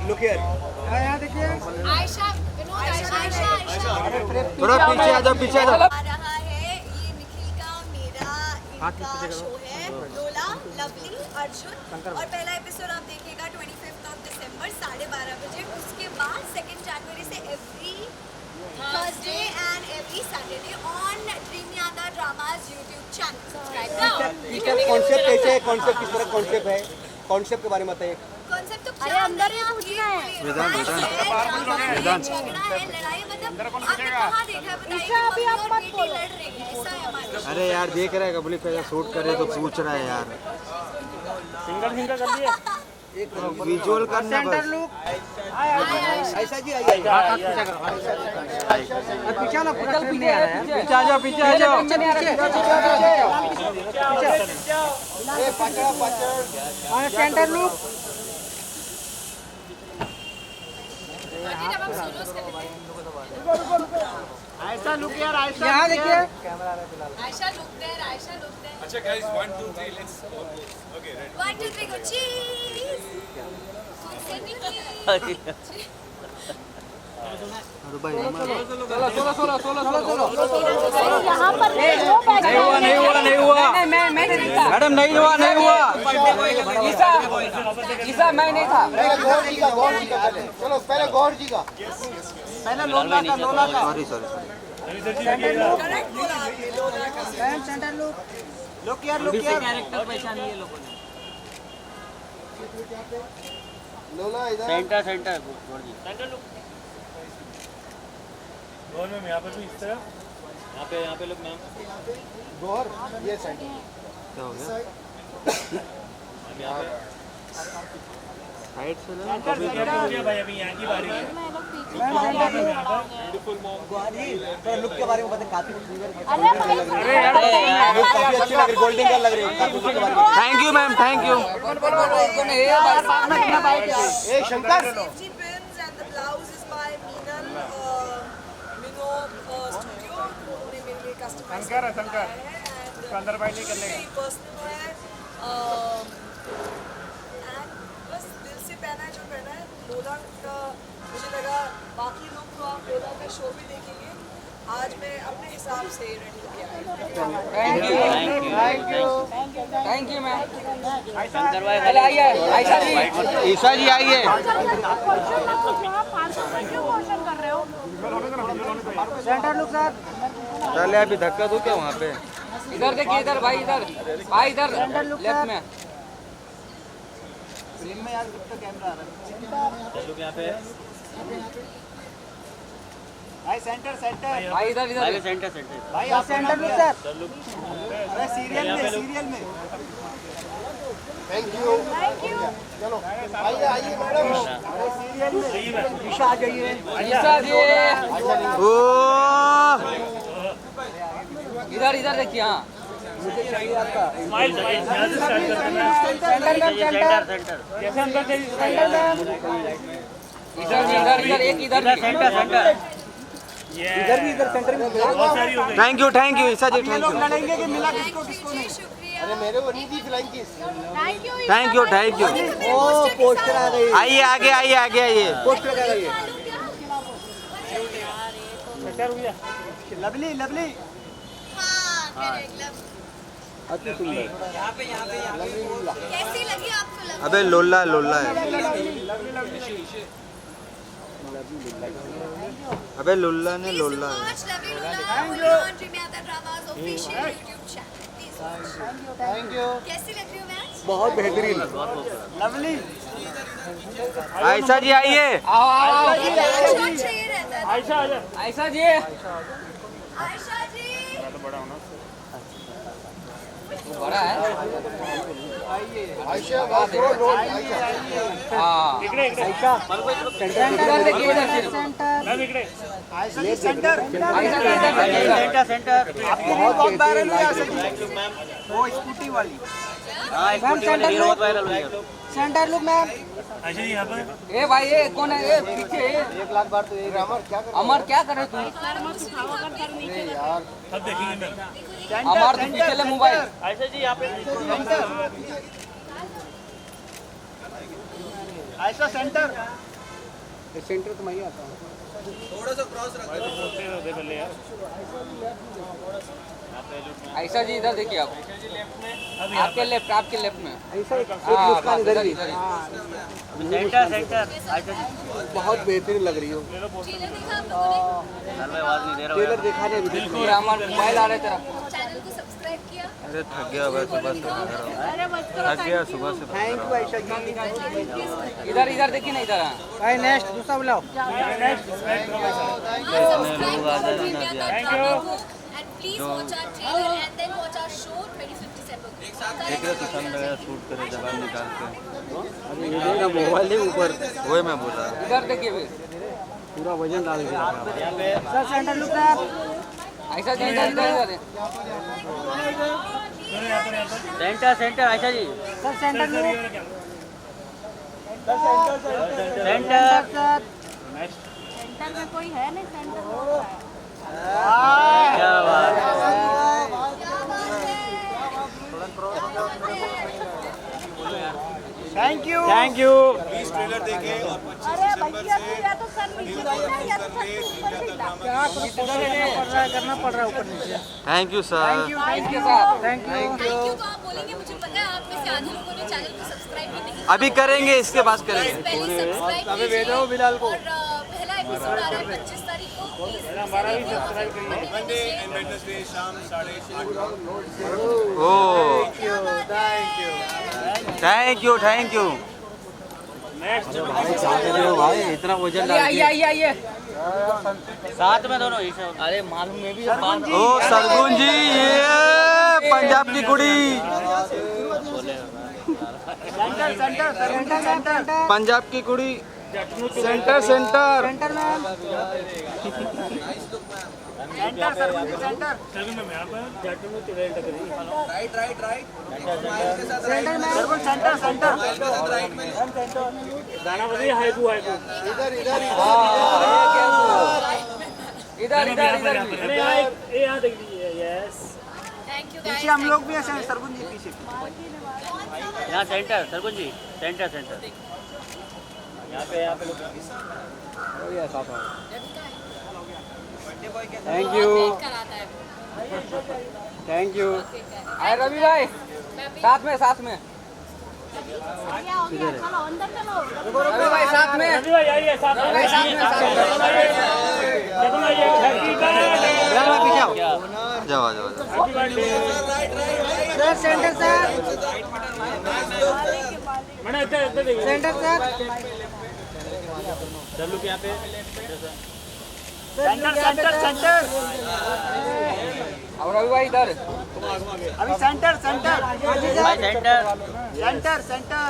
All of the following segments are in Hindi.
लुक हियर यहाँ देखिए आयशा थोड़ा पीछे आ जाओ पीछे आ जाओ। आ रहा है ये निखिल का मेरा इनका शो है लोला लवली अर्जुन और पहला एपिसोड आप देखिएगा 25 दिसंबर 12:30 बजे। उसके बाद 2 जनवरी से every Thursday and every Saturday on Dreamiyata dramas YouTube channel. Subscribe now. Concept कैसे है? कॉन्सेप्ट किस तरह कॉन्सेप्ट है? कॉन्सेप्ट के बारे में बताइए। कॉन्सेप्ट तो अरे अंदर ही पूछना है। झगड़ा है लड़ाई मतलब आपने कहाँ देखा है बताइए। अभी आप मत बोलो लड़ रही है ऐसा है हमारे। अरे यार देख रहा है कबली पे शूट करे तो पूछ रहा है यार। सिंगल कर दिए विजुअल करना बस। आयशा जी आइए पीछे ना पीछे नहीं आ रहा है पीछे आ जाओ पीछे आ जाओ। सेंटर लुक आयशा लुक यार आयशा यहाँ देखिए आयशा लुक देयर अच्छा गाइस 1 2 3 लेट्स ओके रेडी 1 2 3 गो चीज अरे भाई चलो यहाँ पर नहीं हुआ मैडम नहीं हुआ ईसा मैं नहीं था चलो पहले गौर जी का पहले लोला का सॉरी सेंटर लुक यार कैरेक्टर पहचानी है लोगों ने। लोला इधर सेंटर लुक गौर में यहाँ पर भी इस तरह यहाँ पे लोग मैम गौर ये साइड क्या हो गया साइड से ना भाई अभी यहाँ की बारी है थोड़ा लुक के बारे में बताएं। काफी अरे गोल्डन कलर लग रही है काफी लुक के बारे में। Thank you ma'am thank you. A Shankar safety pins and the blouse is by studio उन्होंने मेरे लिए कस्टमाइज शंकर अंदर बाई नहीं करने का पर्सनल है and बस दिल से पहना है जो पहना है। लोला का मुझे लगा बाकी लोग तो आप लोला का शो भी देखेंगे। आज मैं अपने हिसाब से रेडी होके आई। थैंक यू मैम शंकर भाई आइए आयशा जी ईशा जी आइए। सेंटर लुक सर चले अभी धक्का दो क्या वहाँ पे? इधर देखिए इधर भाई इधर लेफ्ट में फिल्म में यार गुप्ता कैमरा आ रहा है लोग यहाँ पे भाई सेंटर भाई इधर सेंटर भाई आप सेंटर लुक सर अरे सीरियल में थैंक यू चलो आइए मैडम। सीरियल में ईशा आ जाइए ओ इधर देखिए हाँ मुझे चाहिए आपका स्माइल यहाँ से स्टार्ट करते हैं सेंटर जैसे अंदर इधर एक इधर सेंटर इधर भी इधर सेंटर में बहुत सारी हो गई। Thank you Isha ji thank you. लड़ेंगे कि मिला किसको जी शुक्रिया। अरे मेरे को नहीं दी flying kiss. Thank you thank you ओ पोस्टर आ गई आइए आगे आइए पोस्टर आ गई लवली हाँ करेक्ट लव। अति सुंदर। कैसी लगी आपको लव? अबे लोला है। अबे लोला ने Please लोला है। watch Ravi Dubey Dreamiyata Drama's official YouTube channel. Please watch. Thank you कैसी लग रही हूँ मैं आज? बहुत बेहतरीन। लवली आयशा जी आइए। आओ शॉट चाहिए रहता है। आयशा आजा आयशा जी आयशा जी बड़ा है आयशा हाँ इकडे सेंटर देखिए इधर मैम इकडे आयशा जी सेंटर बहुत वायरल हुई आयशा जी। वो स्कूटी वाली हाँ बहुत वायरल हुई है। सेंटर लुक मैम आयशा जी यहाँ पर ए भाई ये कौन है ये पीछे 1 लाख बार तो ये अमर क्या कर रहे तू सब देखेंगे मैम। अमर तू पीछे ले मोबाइल आयशा जी यहाँ पे आयशा सेंटर सेंटर तो मैं ही आता हूँ। आयशा जी इधर देखिए आप, आपके लेफ्ट में। ऐसा एक मुस्कान इधर भी। सेंटर सेंटर आयशा जी बहुत बेहतरीन लग रही हो। ट्रेलर देखा आप लोगों सर मैं आवाज नहीं दे रहा हूँ ट्रेलर देखा नहीं अभी तक। ये हमारा मोबाइल आ रहा है तेरा। ने चैनल को सब्सक्राइब किया? अरे थक गया भाई, सुबह से थक गया, सुबह से थैंक यू आयशा जी। इधर देखिए ना, इधर भाई नेक्स्ट दूसरा बुलाओ। And please watch our trailer and then watch our show 25th December. देख रहे तो सन वगैरह शूट करे जवाब निकाल के, मोबाइल है ऊपर, वही मैं बोल रहा हूँ। इधर देखिए फिर। पूरा वजन डाल दिया। Sir center look sir. Aisha ji इधर center center Aisha ji sir center look. Center center में कोई है नहीं, सेंटर क्या बात थैंक यू। प्लीज ट्रेलर देखें और 25 अरे दिसंबर भैया से या तो सर नीचे बोलना है या तो सर ऊपर करना पड़ रहा है ऊपर नीचे। Thank you sir. Thank you sir. Thank you. तो आप बोलेंगे, मुझे पता है आप में से आधे लोगों ने चैनल को सब्सक्राइब भी नहीं अभी करेंगे, इसके बाद करेंगे। पहले सब्सक्राइब अभी भेज रहा हूँ बिलाल को। और पहला एपिसोड आ रहा है 25 तारीख को। हमारा भी सब्सक्राइब करिए। मंडे एंड वेडनेसडे शाम 8:30। ओ थैंक यू। भाई इतना वजन डाल आइए। साथ में दोनों ईशा अरे मालूम में भी ओ सरगुन जी, ये पंजाब की कुड़ी, पंजाब की कुड़ी। सेंटर इधर थैंक यू पीछे हम लोग भी हैं सरगुन जी पीछे। यहाँ सेंटर सरगुन जी सेंटर यहाँ पे थैंक यू। आए रवि भाई, साथ में चलो अंदर चलो। रवि भाई साथ में। पीछे आओ। जाओ। Centre sir. डब्लू के यहाँ पे सेंटर। और रवि भाई इधर। अभी सेंटर। भाई centre.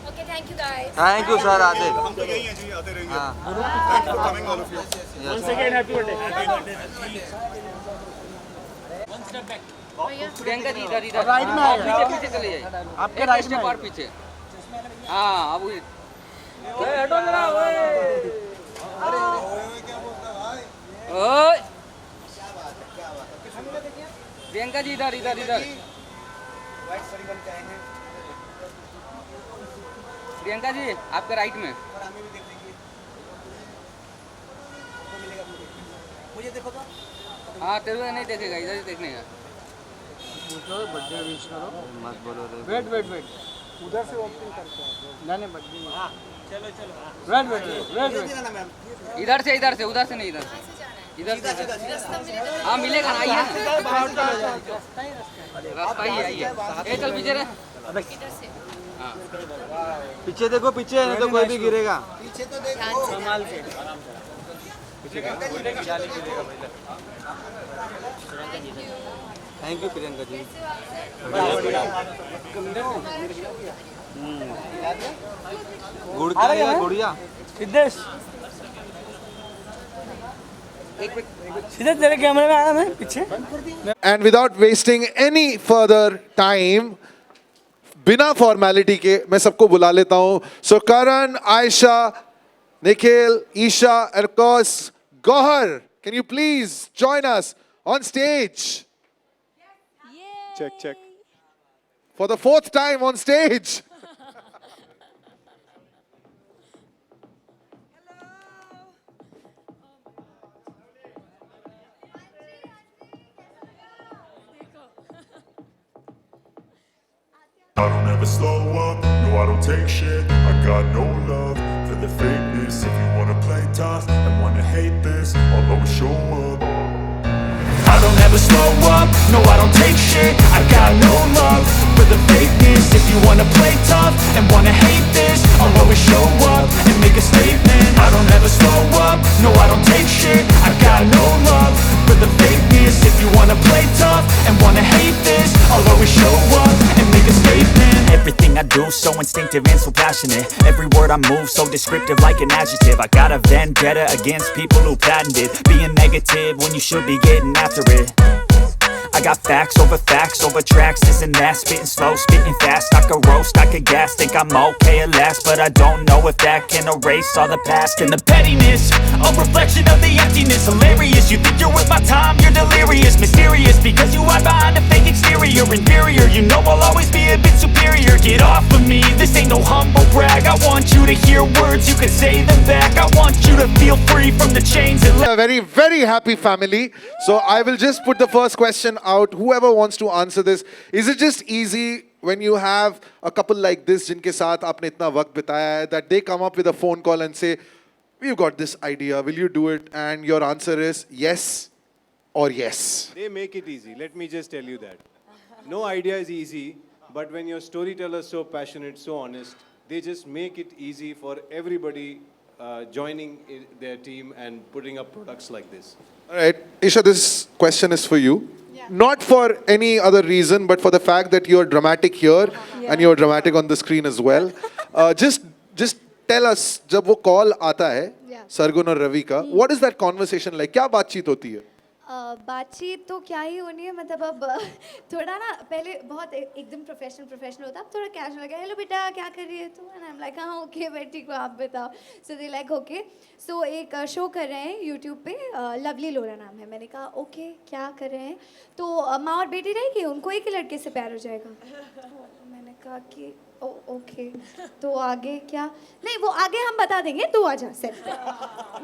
Okay thank you guys. Thank you sir. आते हम तो यही हैं जी, आते रहेंगे। हाँ। Thanks for coming all of you. Priyanka ji इधर राइट में आप पीछे चले जाइए। आपके एक राइट स्टेप में। और पीछे। हाँ अब हटो जरा। ओए प्रियंका जी इधर। प्रियंका जी आपके राइट में। मुझे देखो तो। हाँ तेरे को नहीं देखेगा, इधर ही देखने का। मत बोलो रे। वेट उधर से ओपनिंग करके नहीं बड्डी में। चलो वेट इधर से उधर से नहीं, इधर से हाँ मिलेगा ना। आइए रास्ता ही आइए। ए चल पीछे रे। हाँ पीछे देखो, पीछे नहीं तो कोई भी गिरेगा। पीछे तो देखो। संभाल के थैंक यू प्रियंका जी। गुड़ क्या है गुड़िया? सिद्धेश सीधे तेरे कैमरे में आया मैं पीछे। And without wasting any further time, बिना फॉर्मेलिटी के मैं सबको बुला लेता हूं. So Karan, Ayesha, Nikhill, Isha, and of course Gauahar, can you please join us on stage? Check. For the fourth time on stage. never slow up, no I don't take shit. I got no love for the fakeness. If you wanna play tough and wanna hate this, I'll always show up. I don't ever slow up, no I don't take shit. I got no love for the fakeness. If you wanna play tough and wanna hate this, I'll always show up and make a statement. I don't ever slow up, no I don't take shit. I got no love for the fakeness. If you wanna play tough and wanna hate this, I'll always show up and make a statement. Everything I do so instinctive and so passionate. Every word I move so descriptive like an adjective. I got a vendetta against people who patented being negative when you should be getting after it. I got facts over tracks, this and that. Spitting slow, spitting fast. I could roast, I could gas. Think I'm okay at last, but I don't know if that can erase all the past. And the pettiness, a reflection of the emptiness. Hilarious, you think you're worth my time, you're delirious. Mysterious, because you hide behind a fake exterior. Inferior, you know I'll always be a bit superior. Get off of me, this ain't no humble brag. I want you to hear words, you can say them back. I want you to feel free from the chains that A very, very happy family. So I will just put the first question out. Whoever wants to answer this, is it just easy when you have a couple like this, जिनके साथ आपने इतना वक्त बिताया है, that they come up with a phone call and say, we've got this idea, will you do it? And your answer is yes or yes. They make it easy. Let me just tell you that. No idea is easy, but when your storyteller is so passionate, so honest, they just make it easy for everybody joining their team and putting up products like this. All right, Isha, this question is for you. Not for any other reason, but for the fact that you're dramatic here and you're dramatic on the screen as well. Just tell us, जब वो call आता है, सरगुन और रवि का, what is that conversation like? क्या बातचीत होती है? बातचीत तो क्या ही होनी है, मतलब अब थोड़ा ना पहले बहुत एकदम प्रोफेशनल होता, अब थोड़ा कैजुअल लगा, हेलो बेटा क्या कर रही है तू, एंड आई एम लाइक हाँ ओके बेटी को आप बताओ. सो दे लाइक ओके. सो एक शो कर रहे हैं यूट्यूब पे, लवली लोला नाम है. मैंने कहा ओके क्या कर रहे हैं, तो माँ और बेटी रहेगी, उनको एक ही लड़के से प्यार हो जाएगा. तो मैंने कहा कि ओके तो आगे क्या, नहीं वो आगे हम बता देंगे, तू आजा सेट पे.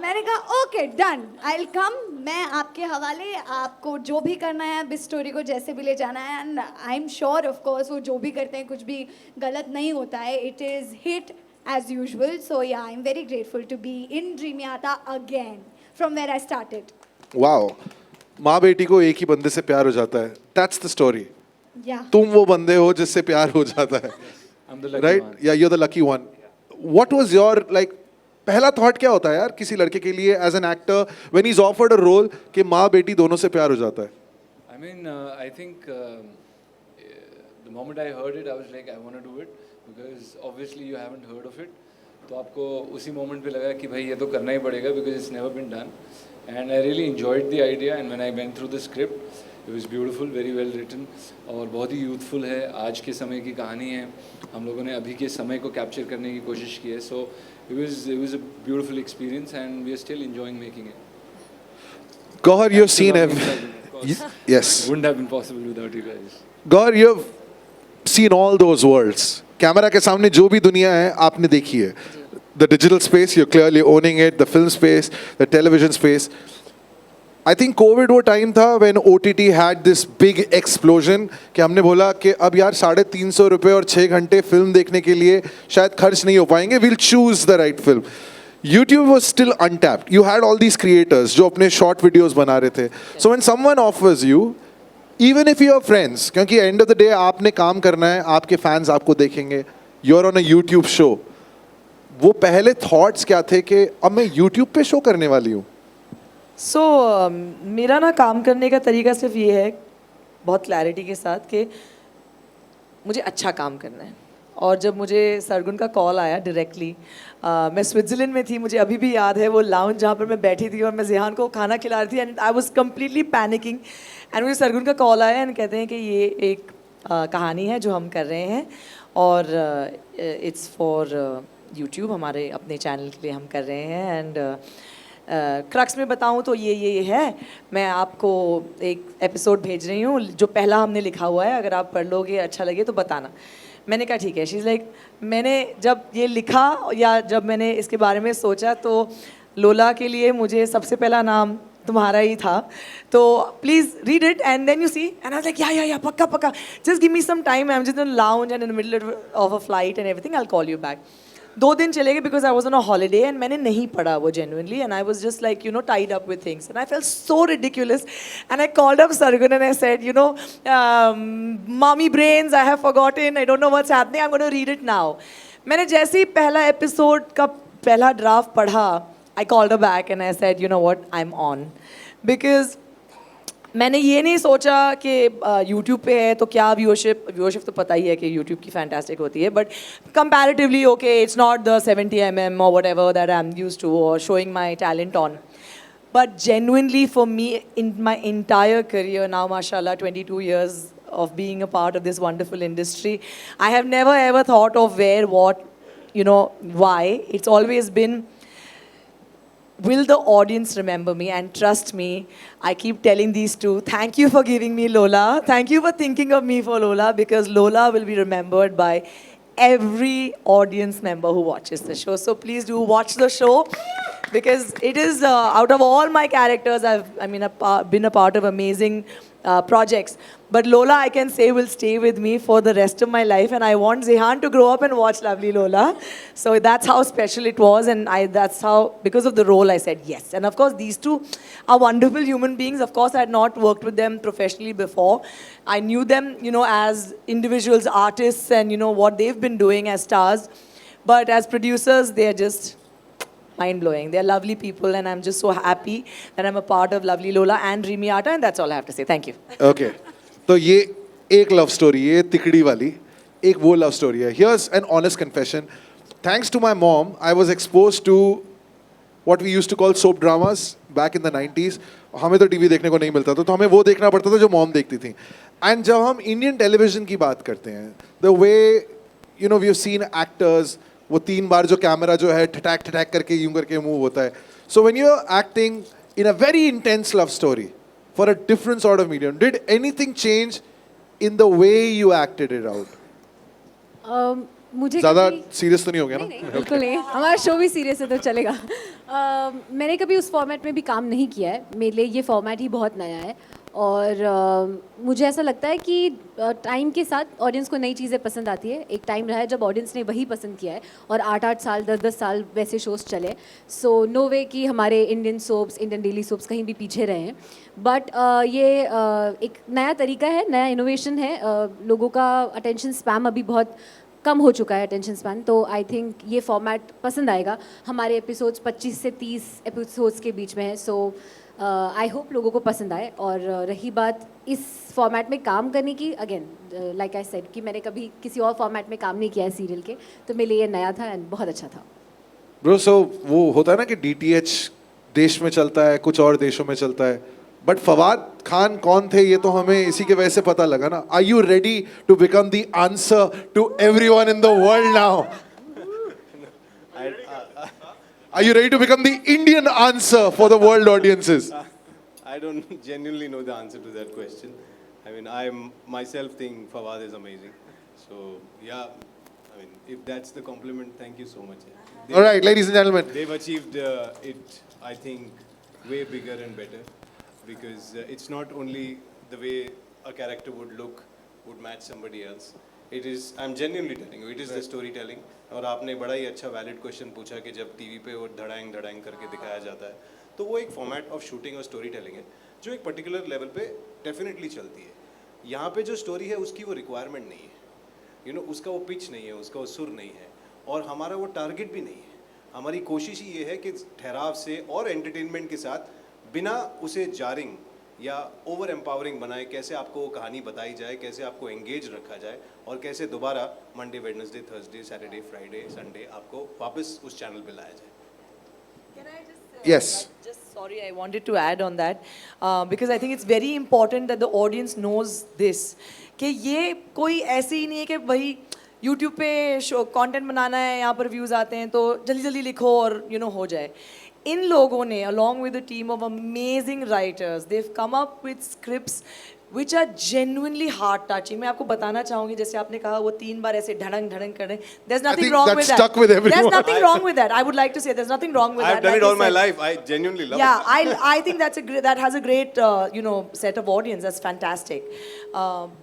मैंने कहा okay done, I will come, मैं आपके हवाले, आपको जो भी करना है अब इस स्टोरी को जैसे भी ले जाना है. And I am sure of course वो जो भी करते हैं कुछ भी गलत नहीं होता है. It is hit as usual. So yeah, I'm very grateful to be in Dreamiyata again from where I started. Wow, माँ बेटी को एक ही बंदे से प्यार हो जाता है. That's the story. Yeah. तुम वो बंदे हो जिससे प्यार हो जाता है. I'm the lucky right? one. Yeah, you're the lucky one. What was your like? पहला thought क्या होता है यार किसी लड़के के लिए as an actor when he's offered a role कि माँ बेटी दोनों से प्यार हो जाता है? I mean, I think the moment I heard it, I was like, I want to do it. Because obviously you haven't heard of it, तो आपको उसी मोमेंट पे लगा कि भाई ये तो करना ही पड़ेगा because it's never been done, and I really enjoyed the idea. And when I went through the script, it was beautiful, very well written, और बहुत ही youthful है. आज के समय की कहानी है, हम लोगों ने अभी के समय को कैप्चर करने की कोशिश की है. So it was a beautiful experience, and we are still enjoying making it. Gauahar, you've seen him. Yes. Wouldn't have been possible without you guys. Gauahar, you've seen all those worlds. Camera के सामने जो भी दुनिया है आपने देखी है. The digital space, you're clearly owning it. The film space, the television space. I think COVID वो टाइम था when OTT had this big explosion कि हमने बोला कि अब यार 350 रुपए और 6 घंटे फिल्म देखने के लिए शायद खर्च नहीं हो पाएंगे. We'll choose the right film. YouTube was still untapped. You had all these creators जो अपने short videos बना रहे थे. So when someone offers you, even if you are friends, क्योंकि end of the day आपने काम करना है, आपके fans आपको देखेंगे, you're on a YouTube show. वो पहले thoughts क्या थे कि अब मैं YouTube पे show करने वाली हूँ? So मेरा ना काम करने का तरीका सिर्फ ये है, बहुत क्लैरिटी के साथ, कि मुझे अच्छा काम करना है. और जब मुझे सरगुन का कॉल आया डायरेक्टली, मैं स्विट्ज़रलैंड में थी, मुझे अभी भी याद है वो लाउंज जहाँ पर मैं बैठी थी और मैं ज़िहान को खाना खिला रही थी, and I was completely panicking. And मुझे सरगुन का कॉल आया एंड कहते हैं कि ये एक कहानी है जो हम कर रहे हैं और इट्स फॉर यूट्यूब, हमारे अपने चैनल के लिए हम कर रहे हैं. एंड क्रक्स में बताऊं तो ये है, मैं आपको एक एपिसोड भेज रही हूँ जो पहला हमने लिखा हुआ है, अगर आप पढ़ लोगे अच्छा लगे तो बताना. मैंने कहा ठीक है. शी इज़ लाइक, मैंने जब ये लिखा या जब मैंने इसके बारे में सोचा तो लोला के लिए मुझे सबसे पहला नाम तुम्हारा ही था. तो please read it and then you see. And I was like, yeah, पक्का पक्का. Just give me some time. I'm just in a lounge and in the middle of a flight and everything. I'll call you back. 2 दिन चले गए because I was on a holiday and मैंने नहीं पढ़ा वो genuinely and I was just like, you know, tied up with things and I felt so ridiculous and I called up Sargun and I said, you know, mommy brains, I have forgotten, I don't know what's happening, I'm going to read it now. मैंने जैसे ही पहला एपिसोड का पहला ड्राफ्ट पढ़ा, I called her back and I said, you know what, I'm on. Because मैंने ये नहीं सोचा कि YouTube पे है तो क्या व्यूअरशिप तो पता ही है कि YouTube की फैंटास्टिक होती है, but comparatively okay, it's not the 70 mm or whatever that I'm used to or showing my talent on. But genuinely for me, in my entire career now, mashallah, 22 years of being a part of this wonderful industry, I have never ever thought of where, what, you know, why. It's always been, will the audience remember me? And trust me, I keep telling these two, thank you for giving me Lolla. Thank you for thinking of me for Lolla, because Lolla will be remembered by every audience member who watches the show. So please do watch the show, because it is, out of all my characters, I've been a part of amazing projects. But Lolla, I can say, will stay with me for the rest of my life, and I want Zehan to grow up and watch lovely Lolla. So that's how special it was, and that's how, because of the role, I said yes. And of course, these two are wonderful human beings. Of course, I had not worked with them professionally before. I knew them, you know, as individuals, artists, and you know what they've been doing as stars. But as producers, they are just mind-blowing. They're lovely people, and I'm just so happy that I'm a part of lovely Lolla and Dreamiyata, and that's all I have to say. Thank you. Okay. तो ये एक लव स्टोरी, ये तिकड़ी वाली, एक वो लव स्टोरी है. Here's an honest confession. Thanks to my mom, I was exposed to what we used to call soap dramas back in the 90s. हमें तो टीवी देखने को नहीं मिलता था, तो हमें वो देखना पड़ता था जो मॉम देखती थी. And जब हम इंडियन टेलीविजन की बात करते हैं, the way, you know, we've seen actors, वो 3 बार जो कैमरा जो है ठटैक करके यूं करके मूव होता है. So when you're acting in a very intense love story for a different sort of medium, did anything change in the way you acted it out? मुझे ज़्यादा सीरियस तो नहीं हो गया ना? नहीं, बिल्कुल नहीं, हमारा शो भी सीरियस है तो चलेगा. मैंने कभी उस फॉर्मेट में भी काम नहीं किया है, मेरे लिए ये फॉर्मेट ही बहुत नया है और मुझे ऐसा लगता है कि टाइम के साथ ऑडियंस को नई चीज़ें पसंद आती है. एक टाइम रहा है जब ऑडियंस ने वही पसंद किया है और 8-8 साल 10-10 साल वैसे शोज़ चले. सो नो वे कि हमारे Indian soaps, Indian daily soaps कहीं भी पीछे रहे हैं. बट ये एक नया तरीका है, नया इनोवेशन है. लोगों का अटेंशन स्पैम अभी बहुत कम हो चुका है, अटेंशन स्पैन. तो आई थिंक ये फॉर्मेट पसंद आएगा. हमारे एपिसोड्स 25 से 30 एपिसोड्स के बीच में है. सो आई होप लोगों को पसंद आए. और रही बात इस फॉर्मेट में काम करने की, अगेन लाइक आई सेड कि मैंने कभी किसी और फॉर्मेट में काम नहीं किया है सीरियल के, तो मेरे लिए ये नया था एंड बहुत अच्छा था. ब्रो, सो वो होता है ना कि DTH देश में चलता है, कुछ और देशों में चलता है, बट फवाद खान कौन थे ये तो हमें इसी के वजह से पता लगा ना. Are you ready to become the answer to everyone in the world now? Are you ready to become the Indian answer for the world audiences? I don't genuinely know the answer to that question. I mean, I myself think Fawad is amazing. So, yeah, I mean, if that's the compliment, thank you so much. All right, ladies and gentlemen. They've achieved it, I think, way bigger and better. Because it's not only the way a character would look, would match somebody else. It is, I'm genuinely telling you, it is the storytelling. और आपने बड़ा ही अच्छा वैलिड क्वेश्चन पूछा कि जब टीवी पे वो धड़ाएं करके दिखाया जाता है, तो वो एक फॉर्मेट ऑफ शूटिंग और स्टोरी टेलिंग है जो एक पर्टिकुलर लेवल पे डेफिनेटली चलती है. यहाँ पे जो स्टोरी है उसकी वो रिक्वायरमेंट नहीं है, यू नो, उसका वो पिच नहीं है, उसका वो सुर नहीं है, और हमारा वो टारगेट भी नहीं है. हमारी कोशिश ही ये है कि ठहराव से और एंटरटेनमेंट के साथ, बिना उसे जारिंग या ओवर एम्पावरिंग बनाए, कैसे आपको वो कहानी बताई जाए, कैसे आपको एंगेज रखा जाए, और कैसे दोबारा Monday, Wednesday, Thursday, Saturday, Friday, Sunday आपको वापस उस चैनल पे लाया जाए. Can I just Yes. Sorry, I wanted to add on that because I think it's very important that the audience knows this, कि ये कोई ऐसे ही नहीं है कि भाई YouTube पे शो कंटेंट बनाना है, यहाँ पर व्यूज़ आते हैं तो जल्दी जल्दी लिखो और हो जाए. इन लोगों ने, along with a team of amazing writers, they've come up with scripts which are genuinely heart touching. मैं आपको बताना चाहूँगी जैसे आपने कहा वो 3 बार ऐसे ढड़ंग ढड़ंग कर रहे हैं. There's nothing think wrong that with that. stuck with everyone. There's nothing wrong with that. I would like to say there's nothing wrong with that. I've done Like it all you my said. life. I genuinely love Yeah, it. I think that has a great set of audience. That's fantastic.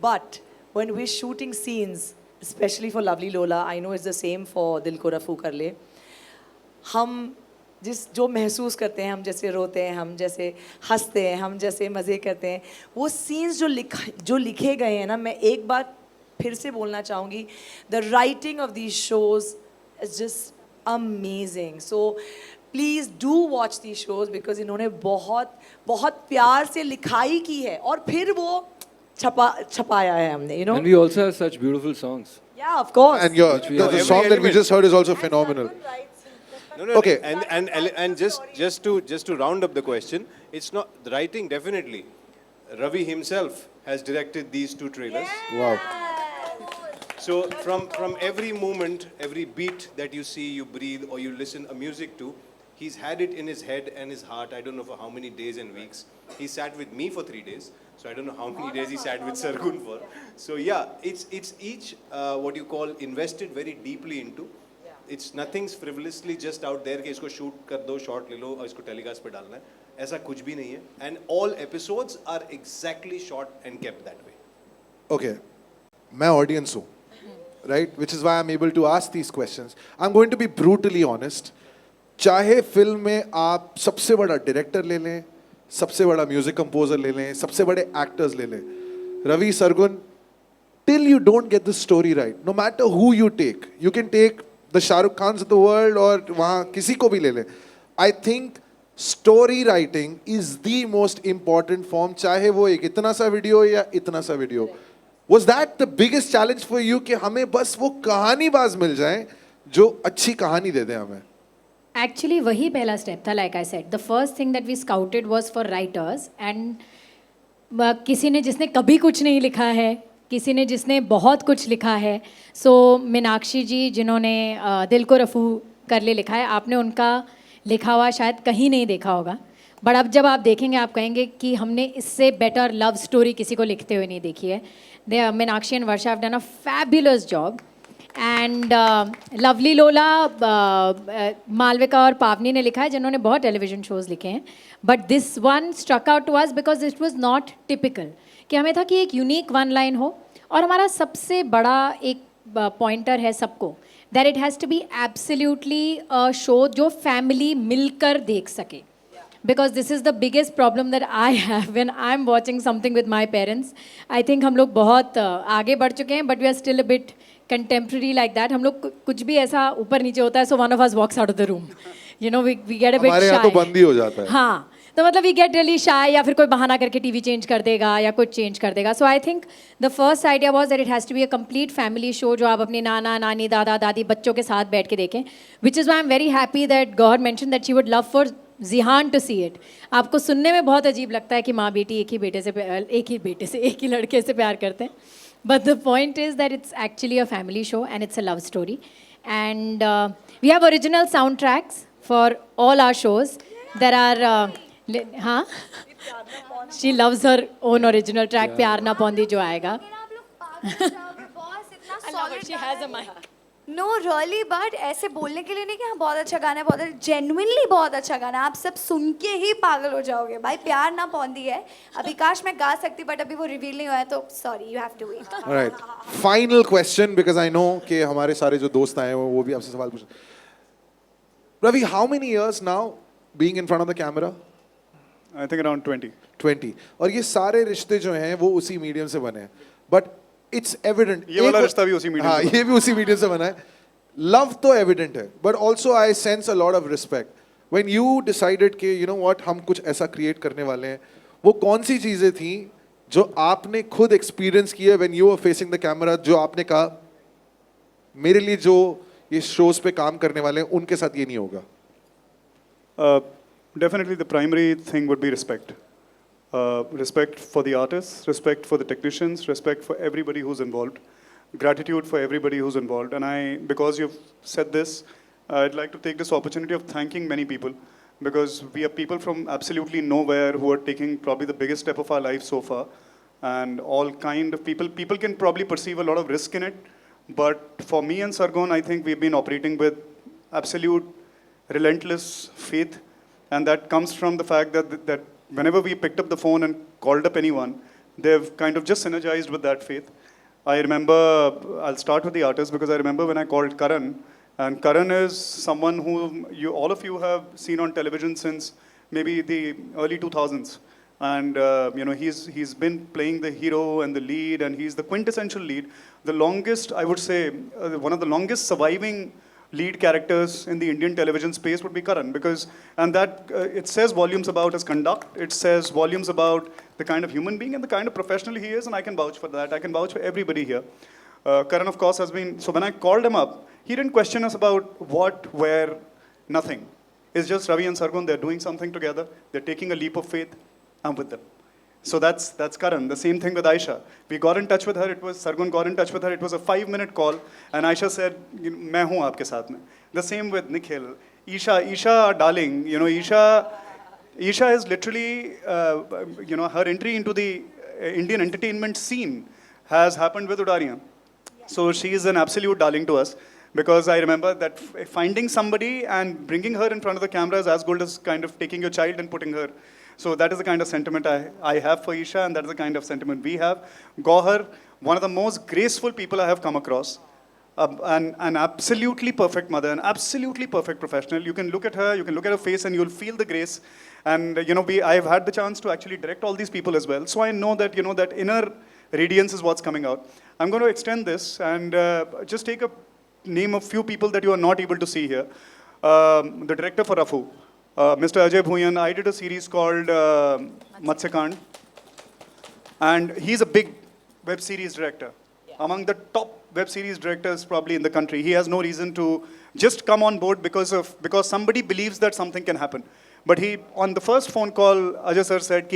But when we're shooting scenes, especially for Lovely Lola, I know it's the same for Dil Ko Rafu Kar Le. हम जो महसूस करते हैं, हम जैसे रोते हैं, हम जैसे हंसते हैं, हम जैसे मज़े करते हैं, वो सीन्स जो लिखे गए हैं ना, मैं एक बार फिर से बोलना चाहूँगी, the writing of these shows is just amazing. So please do watch these shows because इन्होंने बहुत बहुत प्यार से लिखाई की है और फिर वो छपाया है हमने, you know. And we also have such beautiful songs. Yeah, of course. And the song that we just heard is also phenomenal. No, Okay. And just to round up the question, it's not the writing. Definitely, Ravi himself has directed these 2 trailers. Wow. So from every moment, every beat that you see, you breathe, or you listen a music to, he's had it in his head and his heart. I don't know for how many days and weeks. He sat with me for 3 days. So I don't know how many days he sat with Sargun for. So yeah, it's each what you call invested very deeply into. It's nothing's frivolously just out there कि इसको shoot कर दो, shot ले लो और इसको telecast पे डालना है. ऐसा कुछ भी नहीं है. And all episodes are exactly shot and kept that way. Okay, मैं audience हूँ, right? Which is why I'm able to ask these questions. I'm going to be brutally honest. चाहे फिल्म में आप सबसे बड़ा डायरेक्टर ले लें, सबसे बड़ा म्यूजिक कंपोजर ले लें, सबसे बड़े एक्टर्स ले लें, Ravi, Sargun, till you don't get the story right, no matter who you can take the Shah Rukh Khans of the world और वहाँ किसी को भी ले लें. I think story writing is the most important form, चाहे वो एक इतना सा वीडियो या इतना सा video. Was that the biggest challenge for you कि हमें बस वो कहानीबाज मिल जाएं जो अच्छी कहानी दे दें हमें? एक्चुअली वही पहला स्टेप था. Like I said, the first thing that we scouted was for writers and किसी ने जिसने कभी कुछ नहीं लिखा है, किसी ने जिसने बहुत कुछ लिखा है. सो मीनाक्षी जी जिन्होंने दिल को रफू कर ले लिखा है, आपने उनका लिखा हुआ शायद कहीं नहीं देखा होगा, बट अब जब आप देखेंगे आप कहेंगे कि हमने इससे बेटर लव स्टोरी किसी को लिखते हुए नहीं देखी है. They Meenakshi and Varsha have done a fabulous job. And lovely Lola Malvika और पावनी ने लिखा है जिन्होंने बहुत टेलीविजन शोज़ लिखे हैं, but this one struck out to us because it was not typical. कि हमें था कि एक यूनिक 1 लाइन हो और हमारा सबसे बड़ा एक पॉइंटर है सबको, that it has to be absolutely a show जो फैमिली मिलकर देख सके. Because this is the biggest problem that I have when I'm watching something with my parents. I think हम लोग बहुत आगे बढ़ चुके हैं, but we are still a bit contemporary like that. हम लोग कुछ भी ऐसा ऊपर नीचे होता है, so one of us walks out of the room. You know, we get a bit shy. हमारे यहाँ तो बंद ही हो जाता है. हाँ, तो मतलब we get really shy या फिर कोई बहाना करके TV चेंज कर देगा या कुछ चेंज कर देगा. So I think the first idea was that it has to be a complete family show जो आप अपने नाना नानी दादा दादी बच्चों के साथ बैठ के देखें. Which is why I'm very happy that Gauahar mentioned that she would love for Zihan to see it. आपको सुनने में बहुत अजीब लगता है कि माँ बेटी एक ही लड़के से प्यार करते हैं. But the point is that it's actually a family show and it's a love story. And we have original soundtracks for all our shows. There are हाँ she loves her own original track प्यार ना पौंदी जो आएगा. She has a mic. No really, but ऐसे बोलने के लिए नहीं कि हाँ बहुत अच्छा गाना है, बहुत जेन्युइनली बहुत अच्छा गाना है. आप सब सुन के ही पागल हो जाओगे भाई. प्यार ना पौंदी है. अभी काश मैं गा सकती, बट अभी वो रिवील नहीं हुआ है, तो sorry, you have to wait. Alright, final question because I know कि हमारे सारे जो दोस्त आए हैं वो भी आपसे सवाल पूछ. Ravi, how many years now being in front of the camera? I think around 20. 20. और ये सारे रिश्ते जो हैं वो उसी मीडियम से बने हैं. But it's evident. ये वाला रिश्ता भी उसी मीडियम हाँ, ये भी उसी मीडियम से बना है. Love तो evident है, but also I sense a lot of respect. When you decided कि you know what हम कुछ ऐसा create करने वाले हैं, वो कौन सी चीजें थी जो आपने खुद experience की है when you were facing the camera, जो आपने कहा मेरे लिए जो ये shows पे काम करने वाले हैं उनके साथ ये नहीं होगा? Definitely the primary thing would be respect. Respect for the artists, respect for the technicians, respect for everybody who's involved, gratitude for everybody who's involved. And because you've said this, I'd like to take this opportunity of thanking many people, because we are people from absolutely nowhere who are taking probably the biggest step of our life so far. and all kind of people. People can probably perceive a lot of risk in it, but for me and Sargun, I think we've been operating with absolute relentless faith, and that comes from the fact that whenever we picked up the phone and called up anyone, they've kind of just synergized with that faith. I remember, I'll start with the artist, because I remember when I called Karan, and Karan is someone who all of you have seen on television since maybe the early 2000s. And he's been playing the hero and the lead, and he's the quintessential lead. The longest, I would say, one of the longest surviving lead characters in the Indian television space would be Karan, it says volumes about his conduct, it says volumes about the kind of human being and the kind of professional he is, and I can vouch for that. I can vouch for everybody here. Karan, of course, has been, so when I called him up, he didn't question us about what, where, nothing. It's just Ravi and Sargun, they're doing something together, they're taking a leap of faith, I'm with them. So that's Karan. The same thing with Ayesha. We got in touch with her, Sargun got in touch with her, it was a 5-minute call, and Ayesha said, "Main hoon aapke saath mein." The same with Nikhill. Isha, our darling, Isha is literally, her entry into the Indian entertainment scene has happened with Udariyan. So she is an absolute darling to us, because I remember that finding somebody and bringing her in front of the camera is as good as kind of taking your child and putting her. So that is the kind of sentiment I have for Isha, and that is the kind of sentiment we have. Gauahar, one of the most graceful people I have come across. An absolutely perfect mother, an absolutely perfect professional. You can look at her, you can look at her face, and you'll feel the grace. And I've had the chance to actually direct all these people as well. So I know that that inner radiance is what's coming out. I'm going to extend this and just take a name of few people that you are not able to see here. The director for Rafu, Mr. Ajay Bhuyan. I did a series called Matsyakand, and he's a big web series director. Among the top web series directors probably in the country. He has no reason to just come on board because somebody believes that something can happen. But on the first phone call, Ajay sir said,